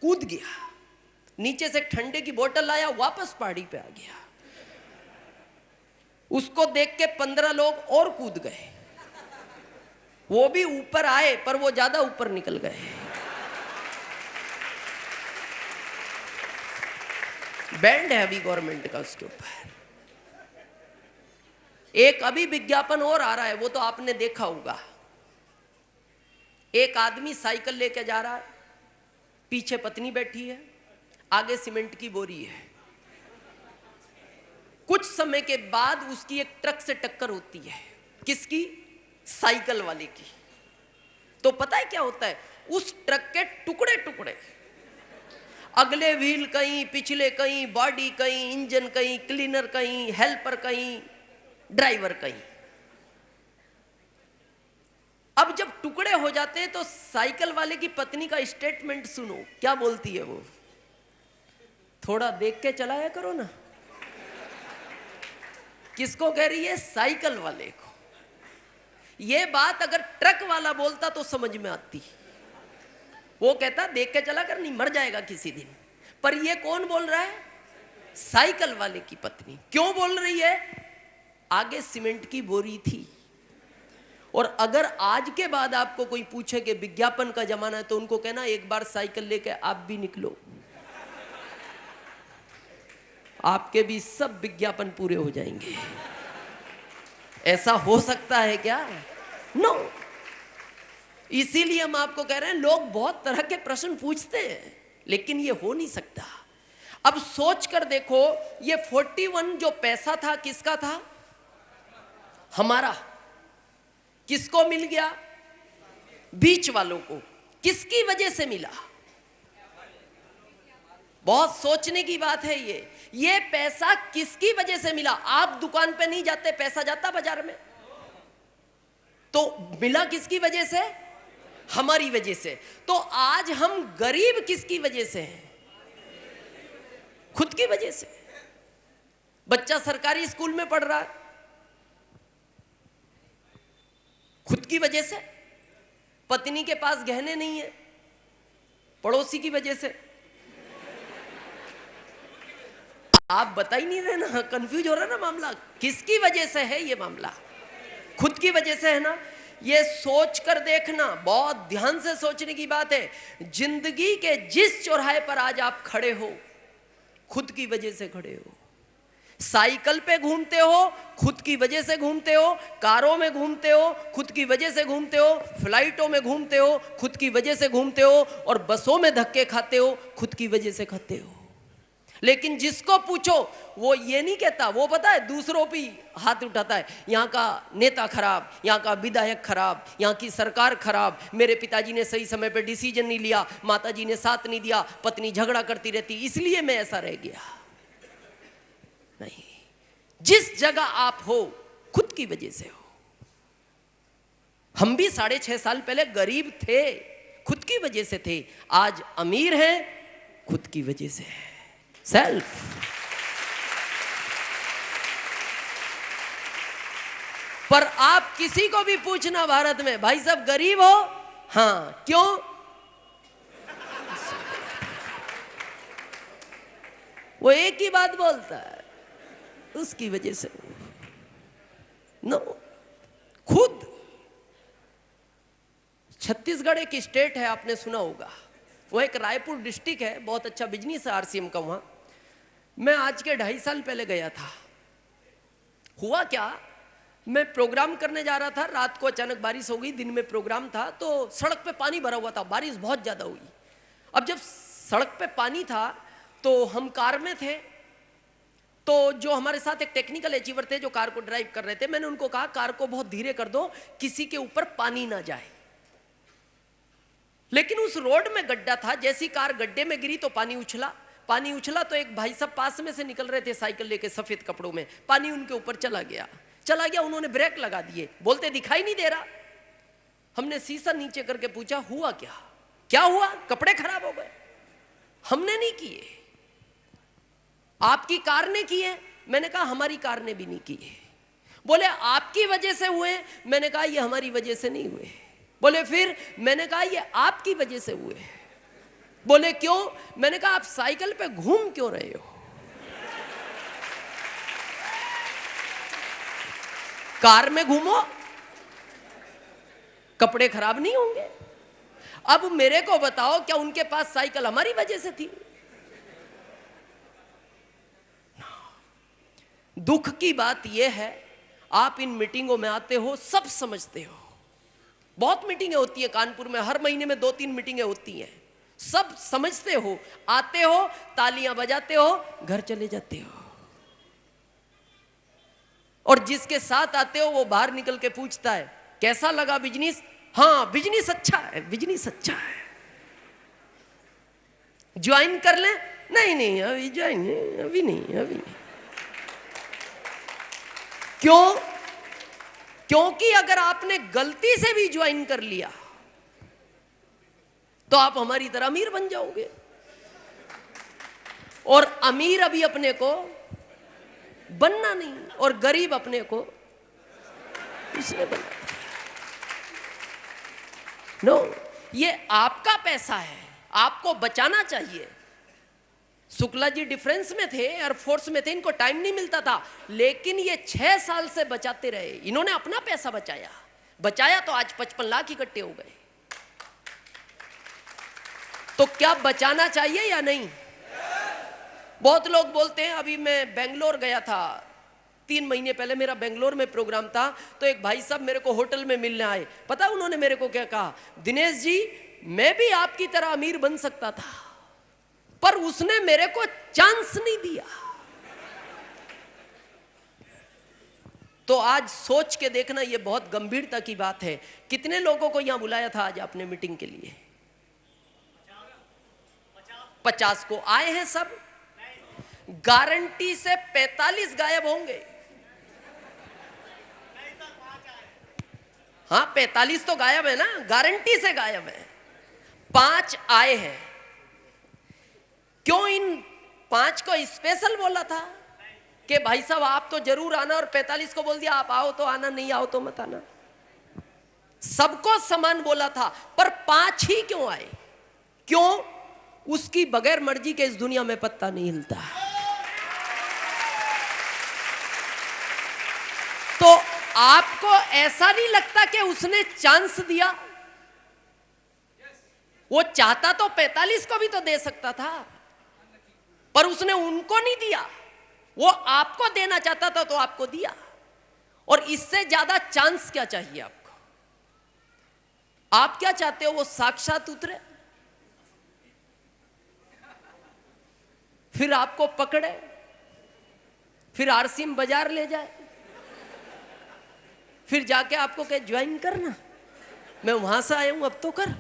कूद गया, नीचे से ठंडे की बोतल लाया, वापस पहाड़ी पे आ गया। उसको देख के 15 लोग और कूद गए, वो भी ऊपर आए पर वो ज्यादा ऊपर निकल गए। बैंड है अभी गवर्नमेंट का उसके ऊपर। एक अभी विज्ञापन और आ रहा है, वो तो आपने देखा होगा। एक आदमी साइकिल लेके जा रहा है, पीछे पत्नी बैठी है, आगे सीमेंट की बोरी है। कुछ समय के बाद उसकी एक ट्रक से टक्कर होती है। किसकी? साइकिल वाले की। तो पता है क्या होता है? उस ट्रक के टुकड़े टुकड़े, अगले व्हील कहीं, पिछले कहीं, बॉडी कहीं, इंजन कहीं, क्लीनर कहीं, हेल्पर कहीं, ड्राइवर कहीं। अब जब टुकड़े हो जाते हैं तो साइकिल वाले की पत्नी का स्टेटमेंट सुनो, क्या बोलती है वो? थोड़ा देख के चलाया करो ना। किसको कह रही है? साइकिल वाले को। ये बात अगर ट्रक वाला बोलता तो समझ में आती। वो कहता देख के चला कर, नहीं मर जाएगा किसी दिन। पर ये कौन बोल रहा है? साइकिल वाले की पत्नी। क्यों बोल रही है? आगे सीमेंट की बोरी थी। और अगर आज के बाद आपको कोई पूछे कि विज्ञापन का जमाना है, तो उनको कहना एक बार साइकिल लेके आप भी निकलो, आपके भी सब विज्ञापन पूरे हो जाएंगे। ऐसा हो सकता है क्या? नो। इसीलिए हम आपको कह रहे हैं, लोग बहुत तरह के प्रश्न पूछते हैं, लेकिन ये हो नहीं सकता। अब सोच कर देखो, ये 41 जो पैसा था किसका था? हमारा। किसको मिल गया? बीच वालों को। किसकी वजह से मिला? बहुत सोचने की बात है ये पैसा किसकी वजह से मिला? आप दुकान पे नहीं जाते, पैसा जाता बाजार में, तो मिला किसकी वजह से? हमारी वजह से। तो आज हम गरीब किसकी वजह से हैं? खुद की वजह से। बच्चा सरकारी स्कूल में पढ़ रहा है, खुद की वजह से। पत्नी के पास गहने नहीं है, पड़ोसी की वजह से। आप बता ही नहीं रहे ना, कंफ्यूज हो रहा ना मामला। किसकी वजह से है ये मामला? खुद की वजह से है ना। ये सोच कर देखना, बहुत ध्यान से सोचने की बात है। जिंदगी के जिस चौराहे पर आज आप खड़े हो, खुद की वजह से खड़े हो। साइकिल पे घूमते हो, खुद की वजह से घूमते हो। कारों में घूमते हो, खुद की वजह से घूमते हो। फ्लाइटों में घूमते हो, खुद की वजह से घूमते हो। और बसों में धक्के खाते हो, खुद की वजह से खाते हो। लेकिन जिसको पूछो वो ये नहीं कहता, वो पता है दूसरों पे हाथ उठाता है। यहाँ का नेता खराब, यहाँ का विधायक खराब, यहाँ की सरकार खराब, मेरे पिताजी ने सही समय पे डिसीजन नहीं लिया, माताजी ने साथ नहीं दिया, पत्नी झगड़ा करती रहती, इसलिए मैं ऐसा रह गया। नहीं, जिस जगह आप हो खुद की वजह से हो। हम भी 6.5 साल पहले गरीब थे, खुद की वजह से थे। आज अमीर हैं, खुद की वजह से है। सेल्फ। पर आप किसी को भी पूछना भारत में, भाई साहब गरीब हो? हाँ, क्यों? वो एक ही बात बोलता है, उसकी वजह से। नो, खुद। छत्तीसगढ़ एक स्टेट है, आपने सुना होगा। वो एक रायपुर डिस्ट्रिक्ट है, बहुत अच्छा बिजनेस है आरसीएम का वहां। मैं आज के 2.5 साल पहले गया था। हुआ क्या, मैं प्रोग्राम करने जा रहा था, रात को अचानक बारिश हो गई, दिन में प्रोग्राम था, तो सड़क पे पानी भरा हुआ था, बारिश बहुत ज्यादा हुई। अब जब सड़क पे पानी था तो हम कार में थे, तो जो हमारे साथ एक टेक्निकल अचीवर थे जो कार को ड्राइव कर रहे थे, मैंने उनको कहा कार को बहुत धीरे कर दो, किसी के ऊपर पानी ना जाए। लेकिन उस रोड में गड्ढा था, जैसी कार गड्ढे में गिरी तो पानी उछला तो एक भाई साहब पास में से निकल रहे थे साइकिल लेके सफेद कपड़ों में, पानी उनके ऊपर चला गया। उन्होंने ब्रेक लगा दिए, बोलते दिखाई नहीं दे रहा। हमने शीशा नीचे करके पूछा हुआ क्या हुआ? कपड़े खराब हो गए। हमने नहीं किए, आपकी कार ने किए। मैंने कहा हमारी कार ने भी नहीं किए। बोले आपकी वजह से हुए। मैंने कहा ये हमारी वजह से नहीं हुए। बोले फिर? मैंने कहा ये आपकी वजह से हुए। बोले क्यों? मैंने कहा आप साइकिल पे घूम क्यों रहे हो? कार में घूमो, कपड़े खराब नहीं होंगे। अब मेरे को बताओ, क्या उनके पास साइकिल हमारी वजह से थी? दुख की बात यह है, आप इन मीटिंगों में आते हो, सब समझते हो। बहुत मीटिंगें होती है कानपुर में, हर महीने में 2-3 मीटिंगें होती हैं। सब समझते हो, आते हो, तालियां बजाते हो, घर चले जाते हो। और जिसके साथ आते हो वो बाहर निकल के पूछता है कैसा लगा बिजनेस? हाँ बिजनेस अच्छा है, बिजनेस अच्छा है। ज्वाइन कर ले? नहीं अभी ज्वाइन अभी नहीं। क्यों? क्योंकि अगर आपने गलती से भी ज्वाइन कर लिया तो आप हमारी तरह अमीर बन जाओगे। और अमीर अभी अपने को बनना नहीं, और गरीब अपने को इसलिए बनना। नो, ये आपका पैसा है, आपको बचाना चाहिए। शुक्ला जी डिफेंस में थे, एयरफोर्स में थे, इनको टाइम नहीं मिलता था, लेकिन ये 6 साल से बचाते रहे। इन्होंने अपना पैसा बचाया तो आज 55 लाख इकट्ठे हो गए। तो क्या बचाना चाहिए या नहीं? बहुत लोग बोलते हैं, अभी मैं बेंगलोर गया था 3 महीने पहले, मेरा बेंगलोर में प्रोग्राम था, तो एक भाई साहब मेरे को होटल में मिलने आए। पता उन्होंने मेरे को क्या कहा? दिनेश जी मैं भी आपकी तरह अमीर बन सकता था, पर उसने मेरे को चांस नहीं दिया। तो आज सोच के देखना, ये बहुत गंभीरता की बात है। कितने लोगों को यहां बुलाया था आज आपने मीटिंग के लिए? 50 को आए हैं सब। गारंटी से 45 गायब होंगे। हाँ 45 तो गायब है ना, गारंटी से गायब है। 5 आए हैं। क्यों इन 5 को स्पेशल बोला था कि भाई साहब आप तो जरूर आना, और 45 को बोल दिया आप आओ तो आना, नहीं आओ तो मत आना? सबको समान बोला था, पर 5 ही क्यों आए? क्यों? उसकी बगैर मर्जी के इस दुनिया में पत्ता नहीं हिलता। तो आपको ऐसा नहीं लगता कि उसने चांस दिया? वो चाहता तो 45 को भी तो दे सकता था, पर उसने उनको नहीं दिया। वो आपको देना चाहता था तो आपको दिया। और इससे ज्यादा चांस क्या चाहिए आपको? आप क्या चाहते हो? वो साक्षात उतरे, फिर आपको पकड़े, फिर आरसीएम बाजार ले जाए, फिर जाके आपको कहे ज्वाइन करना, मैं वहां से आया हूं अब तो कर।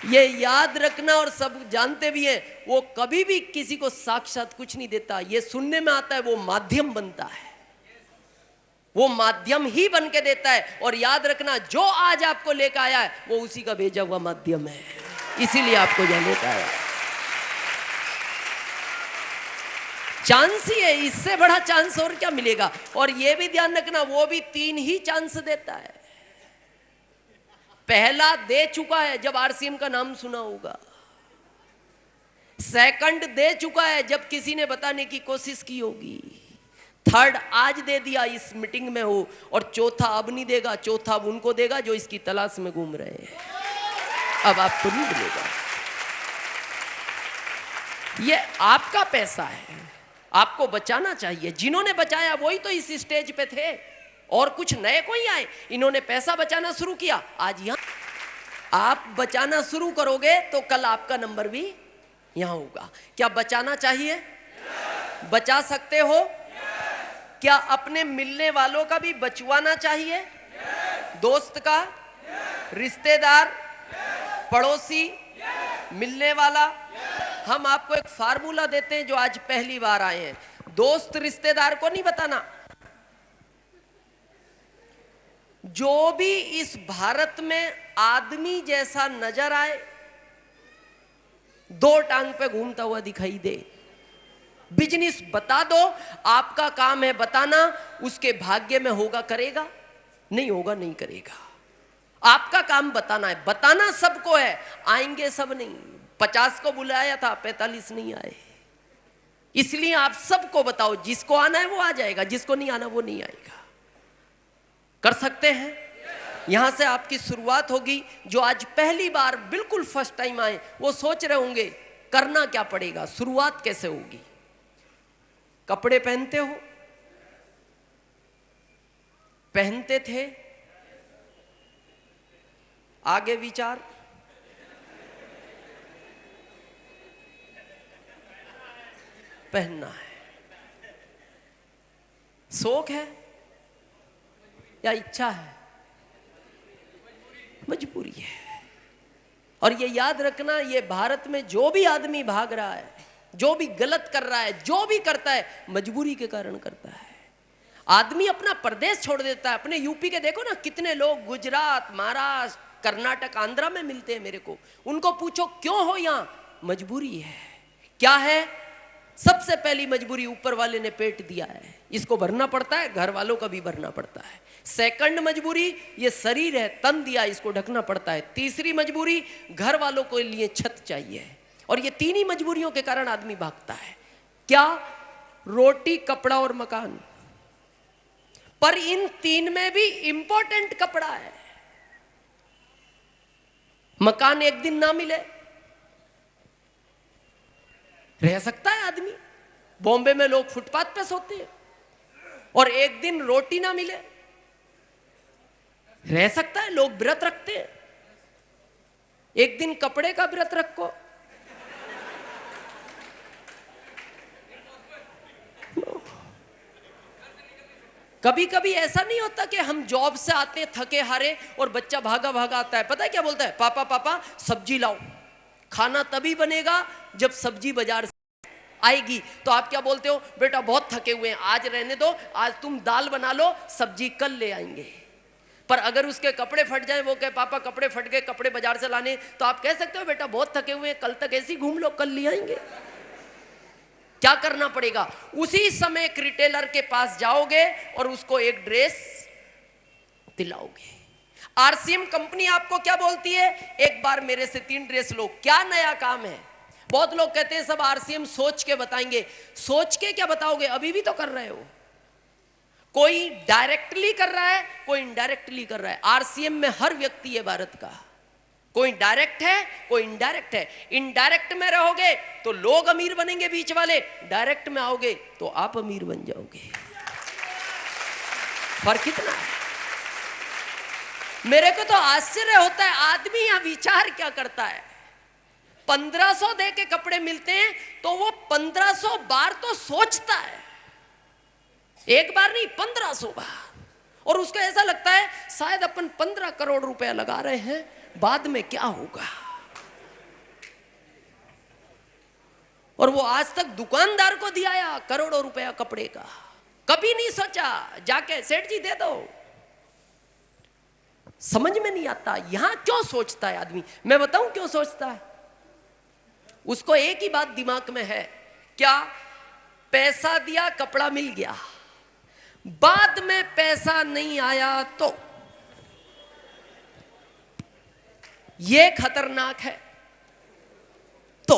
ये याद रखना, और सब जानते भी हैं, वो कभी भी किसी को साक्षात कुछ नहीं देता। ये सुनने में आता है, वो माध्यम बनता है, वो माध्यम ही बन के देता है। और याद रखना, जो आज आपको लेकर आया है वो उसी का भेजा हुआ माध्यम है, इसीलिए आपको यह लेकर आया। चांस ही है, इससे बड़ा चांस और क्या मिलेगा? और ये भी ध्यान रखना, वो भी 3 ही चांस देता है। पहला दे चुका है जब आरसीएम का नाम सुना होगा, सेकंड दे चुका है जब किसी ने बताने की कोशिश की होगी, थर्ड आज दे दिया इस मीटिंग में हो, और चौथा अब नहीं देगा। चौथा अब उनको देगा जो इसकी तलाश में घूम रहे हैं, अब आपको नहीं मिलेगा। ये आपका पैसा है, आपको बचाना चाहिए। जिन्होंने बचाया वही तो इस स्टेज पे थे, और कुछ नए कोई आए। इन्होंने पैसा बचाना शुरू किया, आज यहां आप बचाना शुरू करोगे तो कल आपका नंबर भी यहां होगा। क्या बचाना चाहिए? बचा सकते हो? क्या अपने मिलने वालों का भी बचवाना चाहिए? दोस्त का, रिश्तेदार, पड़ोसी, मिलने वाला। हम आपको एक फार्मूला देते हैं जो आज पहली बार आए हैं। दोस्त रिश्तेदार को नहीं बताना। जो भी इस भारत में आदमी जैसा नजर आए, दो टांग पे घूमता हुआ दिखाई दे, बिजनेस बता दो। आपका काम है बताना, उसके भाग्य में होगा करेगा, नहीं होगा नहीं करेगा। आपका काम बताना है, बताना सबको है, आएंगे सब नहीं। 50 को बुलाया था, 45 नहीं आए। इसलिए आप सबको बताओ, जिसको आना है वो आ जाएगा, जिसको नहीं आना वो नहीं आएगा। कर सकते हैं? यहां से आपकी शुरुआत होगी। जो आज पहली बार बिल्कुल फर्स्ट टाइम आए, वो सोच रहे होंगे करना क्या पड़ेगा, शुरुआत कैसे होगी। कपड़े पहनते हो? पहनते थे? आगे विचार? पहनना है। शौक है या इच्छा है? मजबूरी है। और ये याद रखना, ये भारत में जो भी आदमी भाग रहा है, जो भी गलत कर रहा है, जो भी करता है, मजबूरी के कारण करता है। आदमी अपना प्रदेश छोड़ देता है। अपने यूपी के देखो ना, कितने लोग गुजरात, महाराष्ट्र, कर्नाटक, आंध्रा में मिलते हैं मेरे को। उनको पूछो क्यों हो यहां? मजबूरी है। क्या है? सबसे पहली मजबूरी, ऊपर वाले ने पेट दिया है, इसको भरना पड़ता है, घर वालों का भी भरना पड़ता है। सेकंड मजबूरी, ये शरीर है, तन दिया, इसको ढकना पड़ता है। तीसरी मजबूरी, घर वालों के लिए छत चाहिए। और ये तीन ही मजबूरियों के कारण आदमी भागता है। क्या? रोटी, कपड़ा और मकान। पर इन तीन में भी इंपॉर्टेंट कपड़ा है। मकान एक दिन ना मिले, रह सकता है आदमी। बॉम्बे में लोग फुटपाथ पे सोते हैं। और एक दिन रोटी ना मिले, रह सकता है, लोग व्रत रखते हैं। एक दिन कपड़े का व्रत रखो। कभी कभी ऐसा नहीं होता कि हम जॉब से आते हैं थके हारे और बच्चा भागा भागा आता है, पता है क्या बोलता है? पापा पापा सब्जी लाओ। खाना तभी बनेगा जब सब्जी बाजार से आएगी। तो आप क्या बोलते हो? बेटा बहुत थके हुए हैं, आज रहने दो, आज तुम दाल बना लो, सब्जी कल ले आएंगे। पर अगर उसके कपड़े फट जाए, वो कहे पापा कपड़े फट गए, कपड़े बाजार से लाने, तो आप कह सकते हो बेटा बहुत थके हुए हैं, कल तक ऐसे ही घूम लो, कल ले आएंगे। क्या करना पड़ेगा? उसी समय एक रिटेलर के पास जाओगे और उसको एक ड्रेस दिलाओगे। आरसीएम कंपनी आपको क्या बोलती है? एक बार मेरे से 3 ड्रेस लो। क्या नया काम है? बहुत लोग कहते हैं सब आरसीएम सोच के बताएंगे। सोच के क्या बताओगे? अभी भी तो कर रहे हो। कोई डायरेक्टली कर रहा है, कोई इनडायरेक्टली कर रहा है। आरसीएम में हर व्यक्ति है भारत का, कोई डायरेक्ट है, कोई इनडायरेक्ट है। इनडायरेक्ट में रहोगे तो लोग अमीर बनेंगे बीच वाले, डायरेक्ट में आओगे तो आप अमीर बन जाओगे। फर्क कितना है? मेरे को तो आश्चर्य होता है, आदमी यहां विचार क्या करता है। 1500 दे के कपड़े मिलते हैं तो वो 1500 बार तो सोचता है, एक बार नहीं 1500 बार। और उसको ऐसा लगता है शायद अपन 15 करोड़ रुपया लगा रहे हैं, बाद में क्या होगा। और वो आज तक दुकानदार को दिया या करोड़ों रुपया कपड़े का, कभी नहीं सोचा जाके सेठ जी दे दो। समझ में नहीं आता यहां क्यों सोचता है आदमी। मैं बताऊं क्यों सोचता है? उसको एक ही बात दिमाग में है, क्या? पैसा दिया, कपड़ा मिल गया, बाद में पैसा नहीं आया तो ये खतरनाक है। तो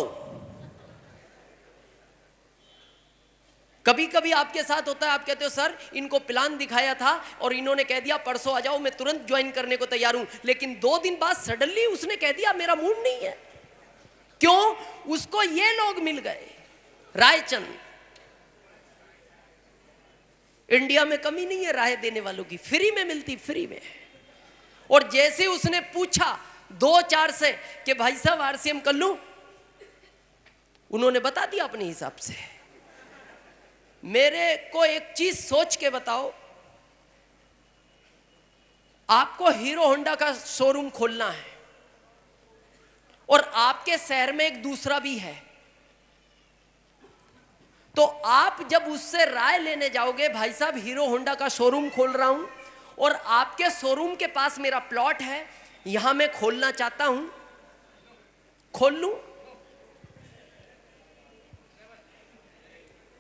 कभी कभी आपके साथ होता है, आप कहते हो सर इनको प्लान दिखाया था और इन्होंने कह दिया परसों आ जाओ, मैं तुरंत ज्वाइन करने को तैयार हूं, लेकिन 2 दिन बाद सडनली उसने कह दिया मेरा मूड नहीं है। क्यों? उसको ये लोग मिल गए, रायचंद। इंडिया में कमी नहीं है राय देने वालों की, फ्री में मिलती, फ्री में। और जैसे उसने पूछा 2-4 से कि भाई साहब आरसीएम कर लूं, उन्होंने बता दिया अपने हिसाब से। मेरे को एक चीज सोच के बताओ, आपको हीरो होंडा का शोरूम खोलना है और आपके शहर में एक दूसरा भी है, तो आप जब उससे राय लेने जाओगे, भाई साहब हीरो होंडा का शोरूम खोल रहा हूं और आपके शोरूम के पास मेरा प्लॉट है, यहां मैं खोलना चाहता हूं, खोल लूं?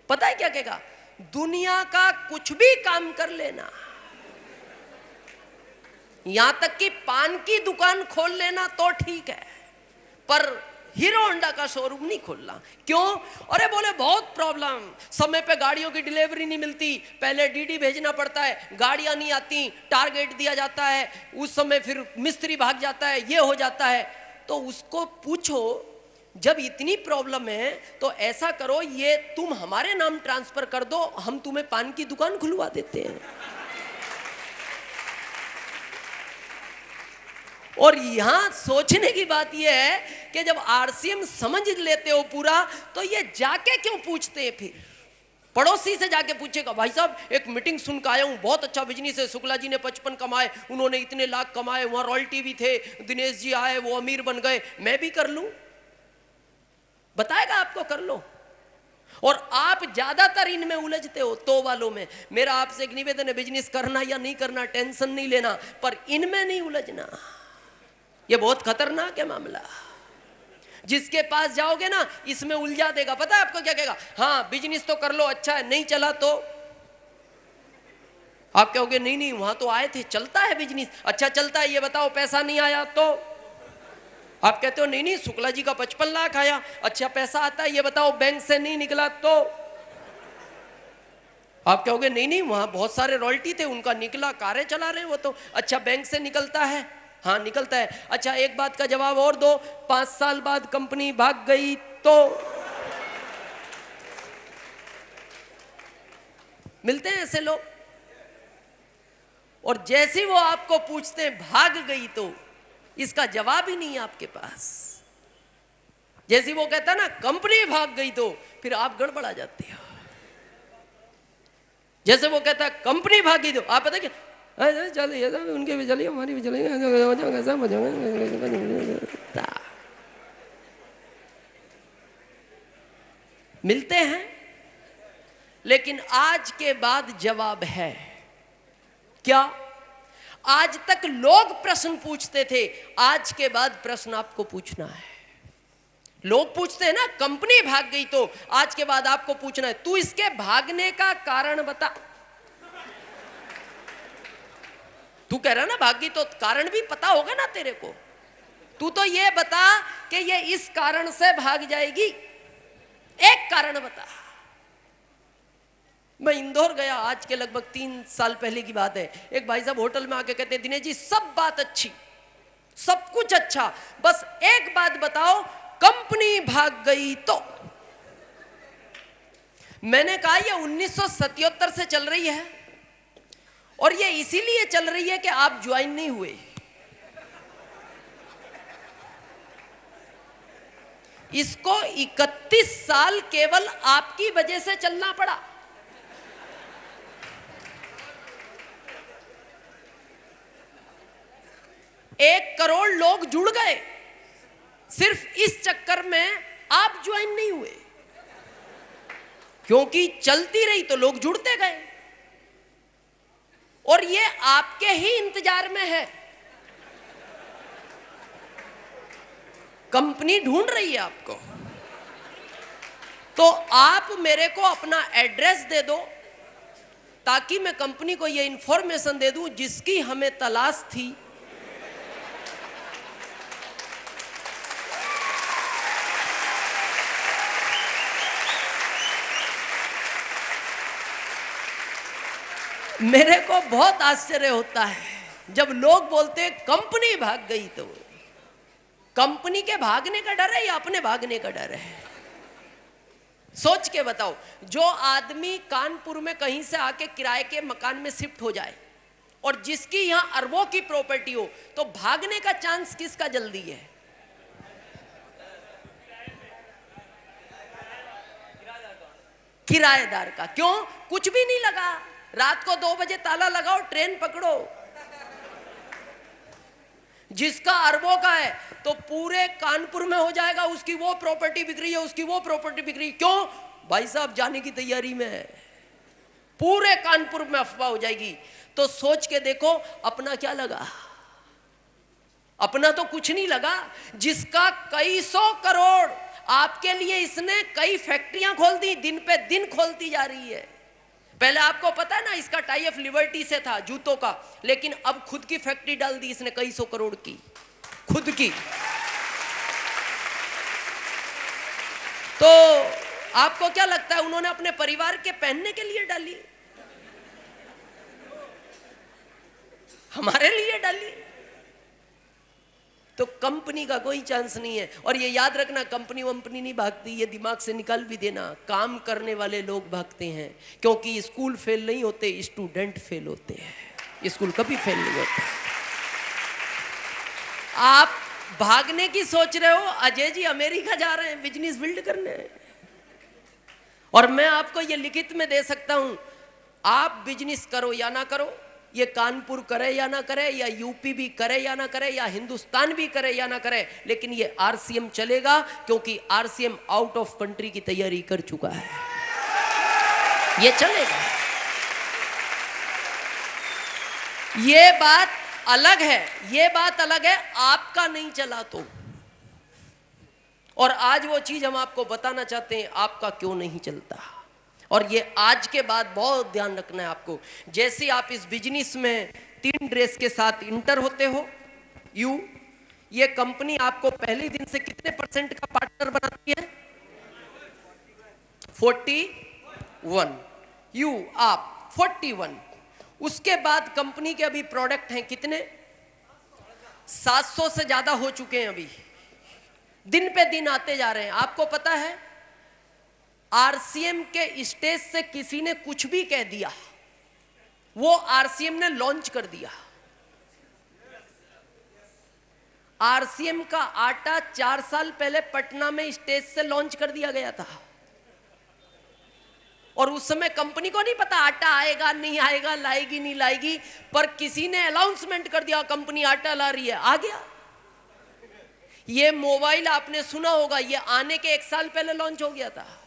पता है क्या कहेगा? दुनिया का कुछ भी काम कर लेना, यहां तक कि पान की दुकान खोल लेना तो ठीक है, पर हीरो होंडा का शोरूम नहीं खोलना। क्यों? अरे बोले बहुत प्रॉब्लम, समय पे गाड़ियों की डिलीवरी नहीं मिलती, पहले डीडी भेजना पड़ता है, गाड़ियां नहीं आती, टारगेट दिया जाता है, उस समय फिर मिस्त्री भाग जाता है, ये हो जाता है। तो उसको पूछो, जब इतनी प्रॉब्लम है तो ऐसा करो, ये तुम हमारे नाम ट्रांसफर कर दो, हम तुम्हें पान की दुकान खुलवा देते हैं। और यहां सोचने की बात यह है कि जब आरसीएम समझ लेते हो पूरा, तो ये जाके क्यों पूछते हैं? फिर पड़ोसी से जाके पूछेगा, भाई साहब एक मीटिंग सुन के आया हूं, बहुत अच्छा बिजनेस है, शुक्ला जी ने 55 कमाए, उन्होंने इतने लाख कमाए, वहां रॉयल्टी भी थे, दिनेश जी आए वो अमीर बन गए, मैं भी कर लूं? बताएगा आपको, कर लो। और आप ज्यादातर इनमें उलझते हो, तो वालों में। मेरा आपसे एक निवेदन है, बिजनेस करना या नहीं करना टेंशन नहीं लेना, पर इनमें नहीं उलझना, ये बहुत खतरनाक है मामला। जिसके पास जाओगे ना, इसमें उलझा देगा। पता है आपको क्या कहेगा? हाँ बिजनेस तो कर लो, अच्छा है, नहीं चला तो आप कहोगे नहीं नहीं वहां तो आए थे, चलता है बिजनेस, अच्छा चलता है, ये बताओ पैसा नहीं आया तो आप कहते हो नहीं नहीं शुक्ला जी का 55 लाख आया, अच्छा पैसा आता है, ये बताओ बैंक से नहीं निकला तो आप कहोगे नहीं नहीं वहां बहुत सारे रॉयल्टी थे, उनका निकला, कारें चला रहे वो तो, अच्छा बैंक से निकलता है, हाँ निकलता है। अच्छा एक बात का जवाब और दो, 5 साल बाद कंपनी भाग गई तो मिलते हैं ऐसे लोग। और जैसे वो आपको पूछते हैं भाग गई तो इसका जवाब ही नहीं है आपके पास। जैसे वो कहता ना कंपनी भाग गई तो फिर आप गड़बड़ा जाते हो। जैसे वो कहता है कंपनी भाग गई तो आप पता क्या, चलिए उनके भी चलिए हमारी भी चलेंगे, मिलते हैं। लेकिन आज के बाद जवाब है क्या? आज तक लोग प्रश्न पूछते थे, आज के बाद प्रश्न आपको पूछना है। लोग पूछते हैं ना कंपनी भाग गई तो, आज के बाद आपको पूछना है तू इसके भागने का कारण बता। तू कह रहा ना भाग गई तो कारण भी पता होगा ना तेरे को, तू तो ये बता कि ये इस कारण से भाग जाएगी, एक कारण बता। मैं इंदौर गया, आज के लगभग 3 साल पहले की बात है। एक भाई साहब होटल में आके कहते हैं दिनेश जी सब बात अच्छी, सब कुछ अच्छा, बस एक बात बताओ कंपनी भाग गई तो। मैंने कहा ये 1977 से चल रही है और ये इसीलिए चल रही है कि आप ज्वाइन नहीं हुए। इसको 31 साल केवल आपकी वजह से चलना पड़ा। एक करोड़ लोग जुड़ गए सिर्फ इस चक्कर में, आप ज्वाइन नहीं हुए। क्योंकि चलती रही तो लोग जुड़ते गए और ये आपके ही इंतजार में है। कंपनी ढूंढ रही है आपको, तो आप मेरे को अपना एड्रेस दे दो ताकि मैं कंपनी को ये इंफॉर्मेशन दे दूं जिसकी हमें तलाश थी। मेरे को बहुत आश्चर्य होता है जब लोग बोलते हैं कंपनी भाग गई तो। कंपनी के भागने का डर है या अपने भागने का डर है? सोच के बताओ, जो आदमी कानपुर में कहीं से आके किराए के मकान में शिफ्ट हो जाए और जिसकी यहां अरबों की प्रॉपर्टी हो, तो भागने का चांस किसका जल्दी है? किराएदार का। क्यों? कुछ भी नहीं लगा। रात को 2 बजे ताला लगाओ, ट्रेन पकड़ो। जिसका अरबों का है तो पूरे कानपुर में हो जाएगा, उसकी वो प्रॉपर्टी बिक रही है, उसकी वो प्रॉपर्टी बिक रही है। क्यों? भाई साहब जाने की तैयारी में है, पूरे कानपुर में अफवाह हो जाएगी। तो सोच के देखो अपना क्या लगा। अपना तो कुछ नहीं लगा। जिसका कई 100 करोड़, आपके लिए इसने कई फैक्ट्रियां खोल दी, दिन पे दिन खोलती जा रही है। पहले आपको पता है ना, इसका टाई अप लिबर्टी से था, जूतों का, लेकिन अब खुद की फैक्ट्री डाल दी इसने कई 100 करोड़ की, खुद की। तो आपको क्या लगता है उन्होंने अपने परिवार के पहनने के लिए डाली? हमारे लिए डाली? तो कंपनी का कोई चांस नहीं है। और ये याद रखना, कंपनी वंपनी नहीं भागती, ये दिमाग से निकाल भी देना। काम करने वाले लोग भागते हैं, क्योंकि स्कूल फेल नहीं होते, स्टूडेंट फेल होते हैं। स्कूल कभी फेल नहीं होते। आप भागने की सोच रहे हो, अजय जी अमेरिका जा रहे हैं बिजनेस बिल्ड करने, और मैं आपको ये लिखित में दे सकता हूं, आप बिजनेस करो या ना करो, ये कानपुर करे या ना करे, या यूपी भी करे या ना करे, या हिंदुस्तान भी करे या ना करे, लेकिन ये आरसीएम चलेगा, क्योंकि आरसीएम आउट ऑफ कंट्री की तैयारी कर चुका है। ये चलेगा। ये बात अलग है, ये बात अलग है आपका नहीं चला तो। और आज वो चीज हम आपको बताना चाहते हैं, आपका क्यों नहीं चलता। और ये आज के बाद बहुत ध्यान रखना है आपको। जैसे आप इस बिजनेस में 3 ड्रेस के साथ इंटर होते हो, ये कंपनी आपको पहले दिन से कितने % का पार्टनर बनाती है? 41। आप 41। उसके बाद कंपनी के अभी प्रोडक्ट हैं कितने? 700 से ज्यादा हो चुके हैं, अभी दिन पे दिन आते जा रहे हैं। आपको पता है आरसीएम के स्टेज से किसी ने कुछ भी कह दिया, वो आरसीएम ने लॉन्च कर दिया। आरसीएम का आटा 4 साल पहले पटना में स्टेज से लॉन्च कर दिया गया था, और उस समय कंपनी को नहीं पता आटा आएगा नहीं आएगा, लाएगी नहीं लाएगी, पर किसी ने अनाउंसमेंट कर दिया कंपनी आटा ला रही है, आ गया। ये मोबाइल आपने सुना होगा, ये आने के 1 साल पहले लॉन्च हो गया था।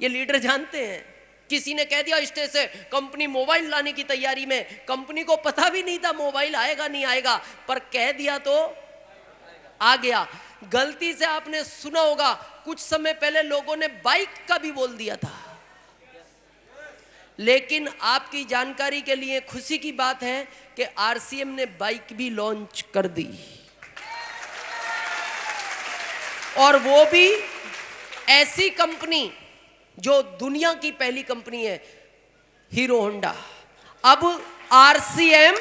ये लीडर जानते हैं, किसी ने कह दिया स्टेज से कंपनी मोबाइल लाने की तैयारी में, कंपनी को पता भी नहीं था मोबाइल आएगा नहीं आएगा, पर कह दिया तो आ गया। गलती से आपने सुना होगा कुछ समय पहले लोगों ने बाइक का भी बोल दिया था, लेकिन आपकी जानकारी के लिए खुशी की बात है कि आरसीएम ने बाइक भी लॉन्च कर दी, और वो भी ऐसी कंपनी जो दुनिया की पहली कंपनी है, हीरो होंडा। अब आरसीएम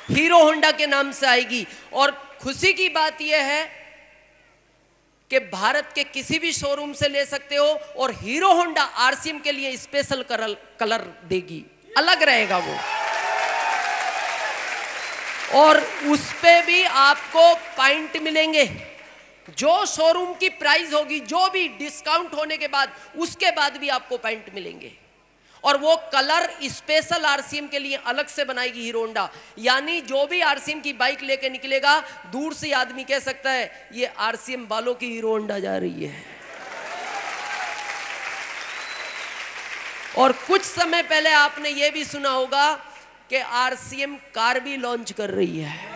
हीरो होंडा के नाम से आएगी, और खुशी की बात यह है कि भारत के किसी भी शोरूम से ले सकते हो, और हीरो होंडा आरसीएम के लिए स्पेशल कलर देगी, अलग रहेगा वो, और उस पे भी आपको पॉइंट मिलेंगे। जो शोरूम की प्राइस होगी, जो भी डिस्काउंट होने के बाद, उसके बाद भी आपको पॉइंट मिलेंगे, और वो कलर स्पेशल आरसीएम के लिए अलग से बनाएगी हीरो होंडा। यानी जो भी आरसीएम की बाइक लेके निकलेगा, दूर से आदमी कह सकता है ये आरसीएम वालों की हीरो होंडा जा रही है। और कुछ समय पहले आपने ये भी सुना होगा कि आरसीएम कार भी लॉन्च कर रही है,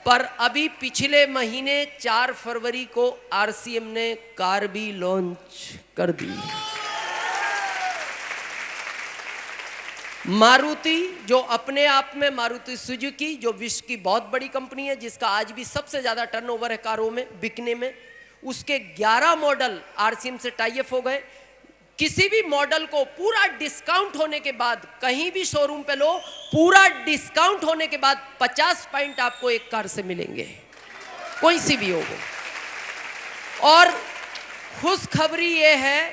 पर अभी पिछले महीने 4 फरवरी को आरसीएम ने कार भी लॉन्च कर दी। मारुति, जो अपने आप में मारुति सुजुकी, जो विश्व की बहुत बड़ी कंपनी है, जिसका आज भी सबसे ज्यादा टर्नओवर है कारों में बिकने में, उसके 11 मॉडल आरसीएम से टाई अप हो गए। किसी भी मॉडल को पूरा डिस्काउंट होने के बाद, कहीं भी शोरूम पे लो, पूरा डिस्काउंट होने के बाद 50 पॉइंट आपको एक कार से मिलेंगे, कोई सी भी हो वो। और खुशखबरी ये है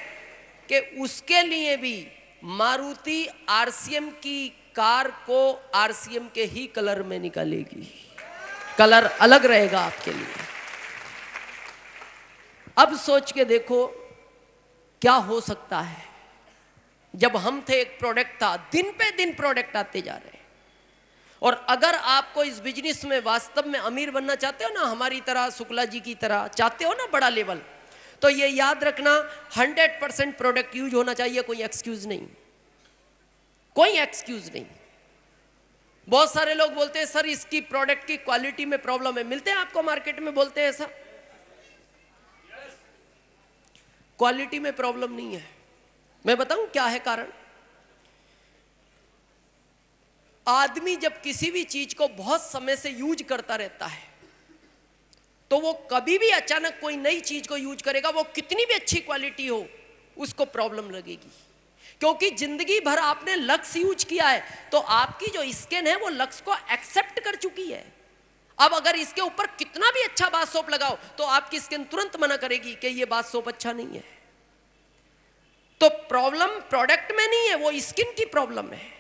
कि उसके लिए भी मारुति आरसीएम की कार को आरसीएम के ही कलर में निकालेगी, कलर अलग रहेगा आपके लिए। अब सोच के देखो क्या हो सकता है। जब हम थे एक प्रोडक्ट था, दिन पे दिन प्रोडक्ट आते जा रहे हैं। और अगर आपको इस बिजनेस में वास्तव में अमीर बनना चाहते हो ना, हमारी तरह, शुक्ला जी की तरह चाहते हो ना बड़ा लेवल, तो ये याद रखना 100% प्रोडक्ट यूज होना चाहिए। कोई एक्सक्यूज नहीं, कोई एक्सक्यूज नहीं। बहुत सारे लोग बोलते हैं सर इसकी प्रोडक्ट की क्वालिटी में प्रॉब्लम है। मिलते हैं आपको मार्केट में बोलते हैं ऐसा? क्वालिटी में प्रॉब्लम नहीं है। मैं बताऊं क्या है कारण। आदमी जब किसी भी चीज को बहुत समय से यूज करता रहता है तो वो कभी भी अचानक कोई नई चीज को यूज करेगा, वो कितनी भी अच्छी क्वालिटी हो, उसको प्रॉब्लम लगेगी। क्योंकि जिंदगी भर आपने लक्स यूज किया है, तो आपकी जो स्किन है वो लक्स को एक्सेप्ट कर चुकी है। अब अगर इसके ऊपर कितना भी अच्छा बाथ सोप लगाओ तो आपकी स्किन तुरंत मना करेगी कि ये बाथ सोप अच्छा नहीं है। तो प्रॉब्लम प्रोडक्ट में नहीं है, वो स्किन की प्रॉब्लम है।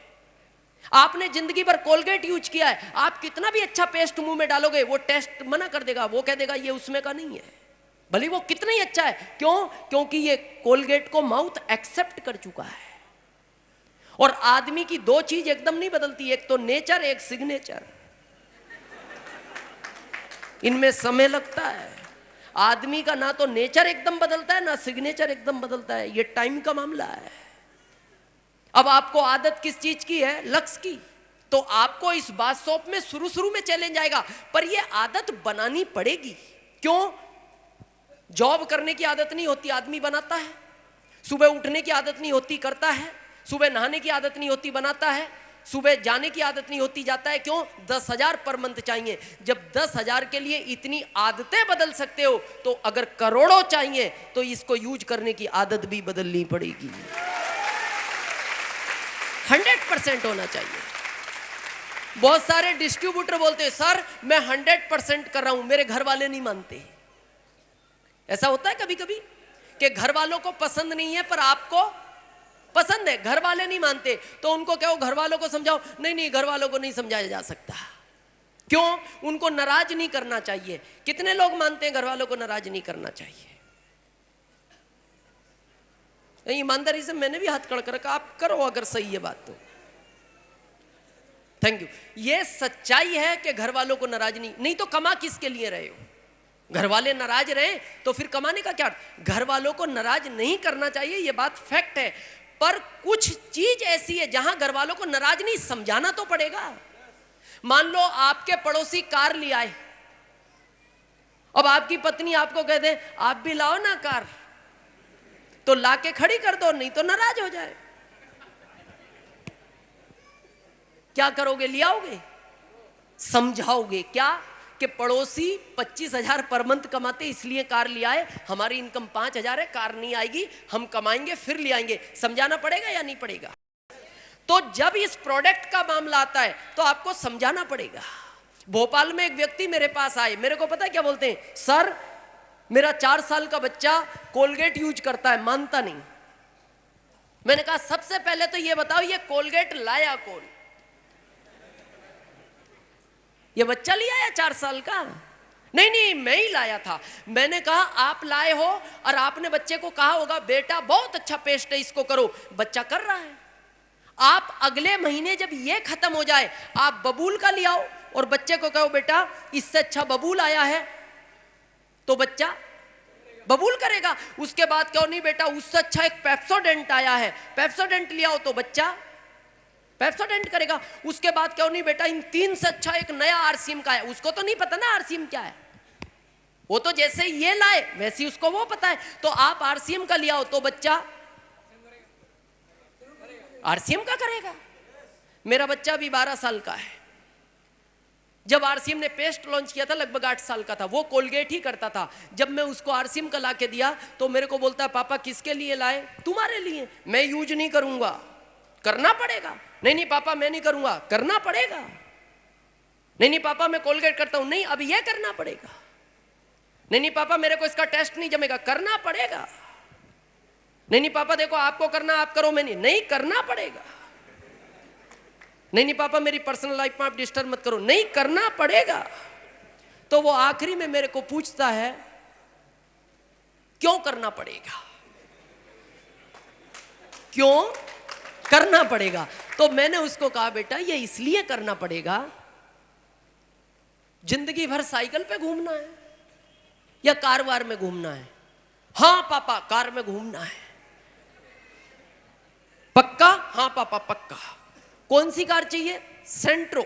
आपने जिंदगी भर कोलगेट यूज किया है, आप कितना भी अच्छा पेस्ट मुंह में डालोगे वो टेस्ट मना कर देगा, वो कह देगा ये उसमें का नहीं है, भले वो कितना ही अच्छा है। क्यों? क्योंकि ये कोलगेट को माउथ एक्सेप्ट कर चुका है। और आदमी की दो चीज एकदम नहीं बदलती, एक तो नेचर, एक सिग्नेचर। इनमें समय लगता है। आदमी का ना तो नेचर एकदम बदलता है ना सिग्नेचर एकदम बदलता है, ये टाइम का मामला है। अब आपको आदत किस चीज की है? लक्स की। तो आपको इस बाथ सोप में शुरू में चैलेंज आएगा, पर ये आदत बनानी पड़ेगी। क्यों? जॉब करने की आदत नहीं होती, आदमी बनाता है। सुबह उठने की आदत नहीं होती, करता है। सुबह नहाने की आदत नहीं होती, बनाता है। सुबह जाने की आदत नहीं होती, जाता है। क्यों? 10,000 पर मंथ चाहिए। जब 10,000 के लिए इतनी आदतें बदल सकते हो, तो अगर करोड़ों चाहिए तो इसको यूज करने की आदत भी बदलनी पड़ेगी। 100% होना चाहिए। बहुत सारे डिस्ट्रीब्यूटर बोलते हैं सर मैं 100% कर रहा हूं, मेरे घर वाले नहीं मानते। ऐसा होता है कभी कभी कि घर वालों को पसंद नहीं है पर आपको पसंद है, घर वाले नहीं मानते, तो उनको कहो घर वालों को समझाओ। नहीं, घर वालों को नहीं समझाया जा सकता। क्यों? उनको नाराज नहीं करना चाहिए। कितने लोग मानते हैं घर वालों को नाराज नहीं करना चाहिए? ईमानदारी से मैंने भी हाथ खड़ा कर रखा, आप करो अगर सही है बात तो। Thank you. ये सच्चाई है कि घर वालों को नाराज नहीं तो कमा किसके लिए रहे हो? घर वाले नाराज रहे तो फिर कमाने का क्या? घर वालों को नाराज नहीं करना चाहिए, ये बात फैक्ट है। पर कुछ चीज ऐसी है जहां घर वालों को नाराज नहीं, समझाना तो पड़ेगा। मान लो आपके पड़ोसी कार ले आए, अब आपकी पत्नी आपको कह दे आप भी लाओ ना कार, तो लाके खड़ी कर दो, नहीं तो नाराज हो जाए। क्या करोगे? ले आओगे? समझाओगे क्या कि पड़ोसी 25,000 पर मंथ कमाते इसलिए कार ले आए, हमारी इनकम 5,000 है, कार नहीं आएगी, हम कमाएंगे फिर ले आएंगे। समझाना पड़ेगा या नहीं पड़ेगा? तो जब इस प्रोडक्ट का मामला आता है तो आपको समझाना पड़ेगा। भोपाल में एक व्यक्ति मेरे पास आए, मेरे को पता है क्या बोलते हैं? सर मेरा 4 साल का बच्चा कोलगेट यूज करता है, मानता नहीं। मैंने कहा सबसे पहले तो ये बताओ ये कोलगेट लाया कौन? ये बच्चा लिया या 4 साल का? नहीं मैं ही लाया था। मैंने कहा आप लाए हो और आपने बच्चे को कहा होगा बेटा बहुत अच्छा पेस्ट है इसको करो, बच्चा कर रहा है। आप अगले महीने जब ये खत्म हो जाए आप बबूल का ले आओ और बच्चे को कहो बेटा इससे अच्छा बबूल आया है, तो बच्चा बबूल करेगा। उसके बाद कहो नहीं बेटा उससे अच्छा एक पेप्सोडेंट आया है, पेप्सोडेंट ले आओ, तो बच्चा पेप्सोडेंट करेगा। उसके बाद कहो नहीं बेटा इन 3 से अच्छा एक नया आरसीएम का है, उसको तो नहीं पता ना आरसीएम क्या है, वो तो जैसे ये लाए वैसे ही उसको वो पता है। तो आप आरसीएम का ले आओ, तो बच्चा आरसीएम का करेगा। मेरा बच्चा भी 12 साल का है। जब आरसीएम ने पेस्ट लॉन्च किया था लगभग 8 साल का था, वो कोलगेट ही करता था। जब मैं उसको आरसीएम का ला के दिया तो मेरे को बोलता है पापा किसके लिए लाए? तुम्हारे लिए। मैं यूज नहीं करूंगा, करना पड़ेगा। नहीं पापा मैं नहीं करूंगा, करना पड़ेगा। नहीं पापा मैं कोलगेट करता हूं, नहीं अब यह करना पड़ेगा। नहीं पापा मेरे को इसका टेस्ट नहीं जमेगा, करना पड़ेगा। नहीं पापा देखो आपको करना आप करो, मैं नहीं करना पड़ेगा। नहीं पापा मेरी पर्सनल लाइफ में आप डिस्टर्ब मत करो, नहीं करना पड़ेगा। तो वो आखिरी में मेरे को पूछता है क्यों करना पड़ेगा? क्यों करना पड़ेगा? तो मैंने उसको कहा बेटा ये इसलिए करना पड़ेगा, जिंदगी भर साइकिल पे घूमना है या कार वार में घूमना है? हाँ पापा कार में घूमना है। पक्का? हाँ पापा पक्का। कौन सी कार चाहिए? सेंट्रो।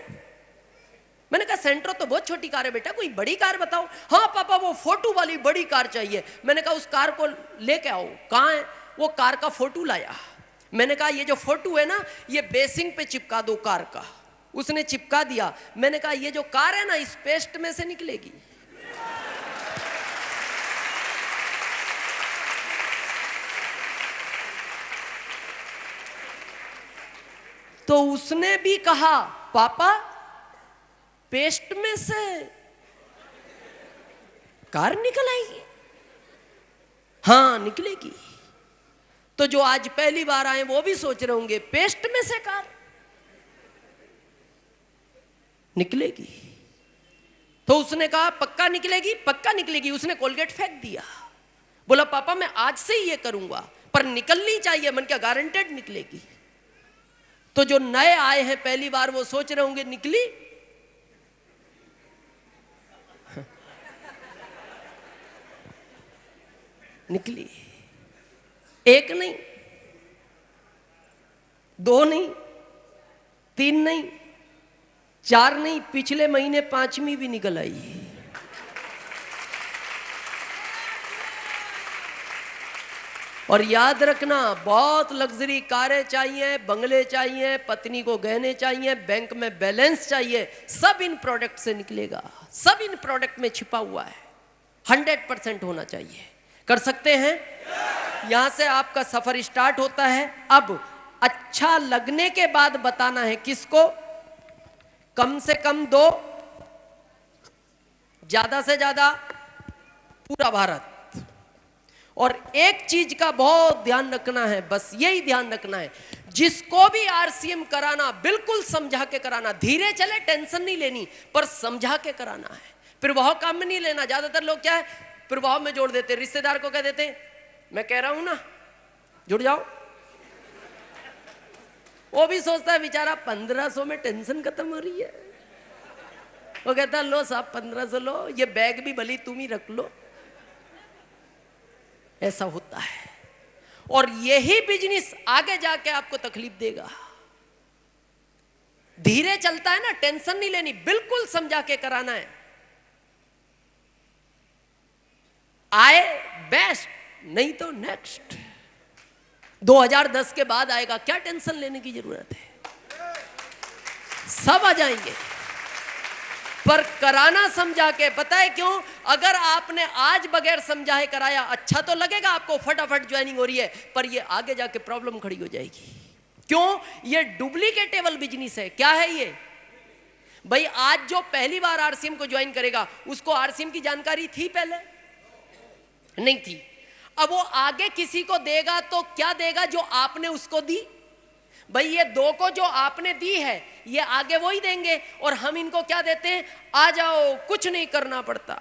मैंने कहा सेंट्रो तो बहुत छोटी कार है बेटा, कोई बड़ी कार बताओ। हाँ पापा वो फोटो वाली बड़ी कार चाहिए। मैंने कहा उस कार को लेके आओ। कहाँ है? वो कार का फोटो लाया। मैंने कहा ये जो फोटो है ना ये बेसिंग पे चिपका दो कार का। उसने चिपका दिया। मैंने कहा ये जो कार है ना इस पेस्ट में से निकलेगी। तो उसने भी कहा पापा पेस्ट में से कार निकल आएगी? हाँ निकलेगी। तो जो आज पहली बार आए वो भी सोच रहे होंगे पेस्ट में से कार निकलेगी। तो उसने कहा पक्का निकलेगी? पक्का निकलेगी। उसने कोलगेट फेंक दिया। बोला पापा मैं आज से ही ये करूंगा पर निकलनी चाहिए। मन क्या गारंटेड निकलेगी। तो जो नए आए हैं पहली बार वो सोच रहे होंगे निकली? निकली। एक नहीं, दो नहीं, तीन नहीं, चार नहीं, पिछले महीने 5वीं भी निकल आई। और याद रखना बहुत लग्जरी कारें चाहिए, बंगले चाहिए, पत्नी को गहने चाहिए, बैंक में बैलेंस चाहिए, सब इन प्रोडक्ट से निकलेगा। सब इन प्रोडक्ट में छिपा हुआ है। 100% होना चाहिए। कर सकते हैं? यहां से आपका सफर स्टार्ट होता है। अब अच्छा लगने के बाद बताना है किसको? कम से कम 2, ज्यादा से ज्यादा पूरा भारत। और एक चीज का बहुत ध्यान रखना है, बस यही ध्यान रखना है, जिसको भी आरसीएम कराना बिल्कुल समझा के कराना। धीरे चले, टेंशन नहीं लेनी, पर समझा के कराना है। प्रभाव काम में नहीं लेना। ज्यादातर लोग क्या है प्रभाव में जोड़ देते। रिश्तेदार को कह देते मैं कह रहा हूं ना जुड़ जाओ। वो भी सोचता है बेचारा 1500 में टेंशन खत्म हो रही है। वो कहता लो साहब 1500 लो, ये बैग भी भली तुम ही रख लो। ऐसा होता है। और यही बिजनेस आगे जाके आपको तकलीफ देगा। धीरे चलता है ना, टेंशन नहीं लेनी, बिल्कुल समझा के कराना है। आए बेस्ट, नहीं तो नेक्स्ट। 2010 के बाद आएगा, क्या टेंशन लेने की जरूरत है? सब आ जाएंगे, पर कराना समझा के। पता है क्यों? अगर आपने आज बगैर समझाए कराया, अच्छा तो लगेगा आपको, फटाफट ज्वाइनिंग हो रही है, पर ये आगे जाके प्रॉब्लम खड़ी हो जाएगी। क्यों? ये डुप्लीकेटेबल बिजनेस है। क्या है ये भाई? आज जो पहली बार आरसीएम को ज्वाइन करेगा उसको आरसीएम की जानकारी थी? पहले नहीं थी। अब वो आगे किसी को देगा तो क्या देगा? जो आपने उसको दी। भाई ये 2 को जो आपने दी है ये आगे वो ही देंगे। और हम इनको क्या देते हैं? आ जाओ, कुछ नहीं करना पड़ता।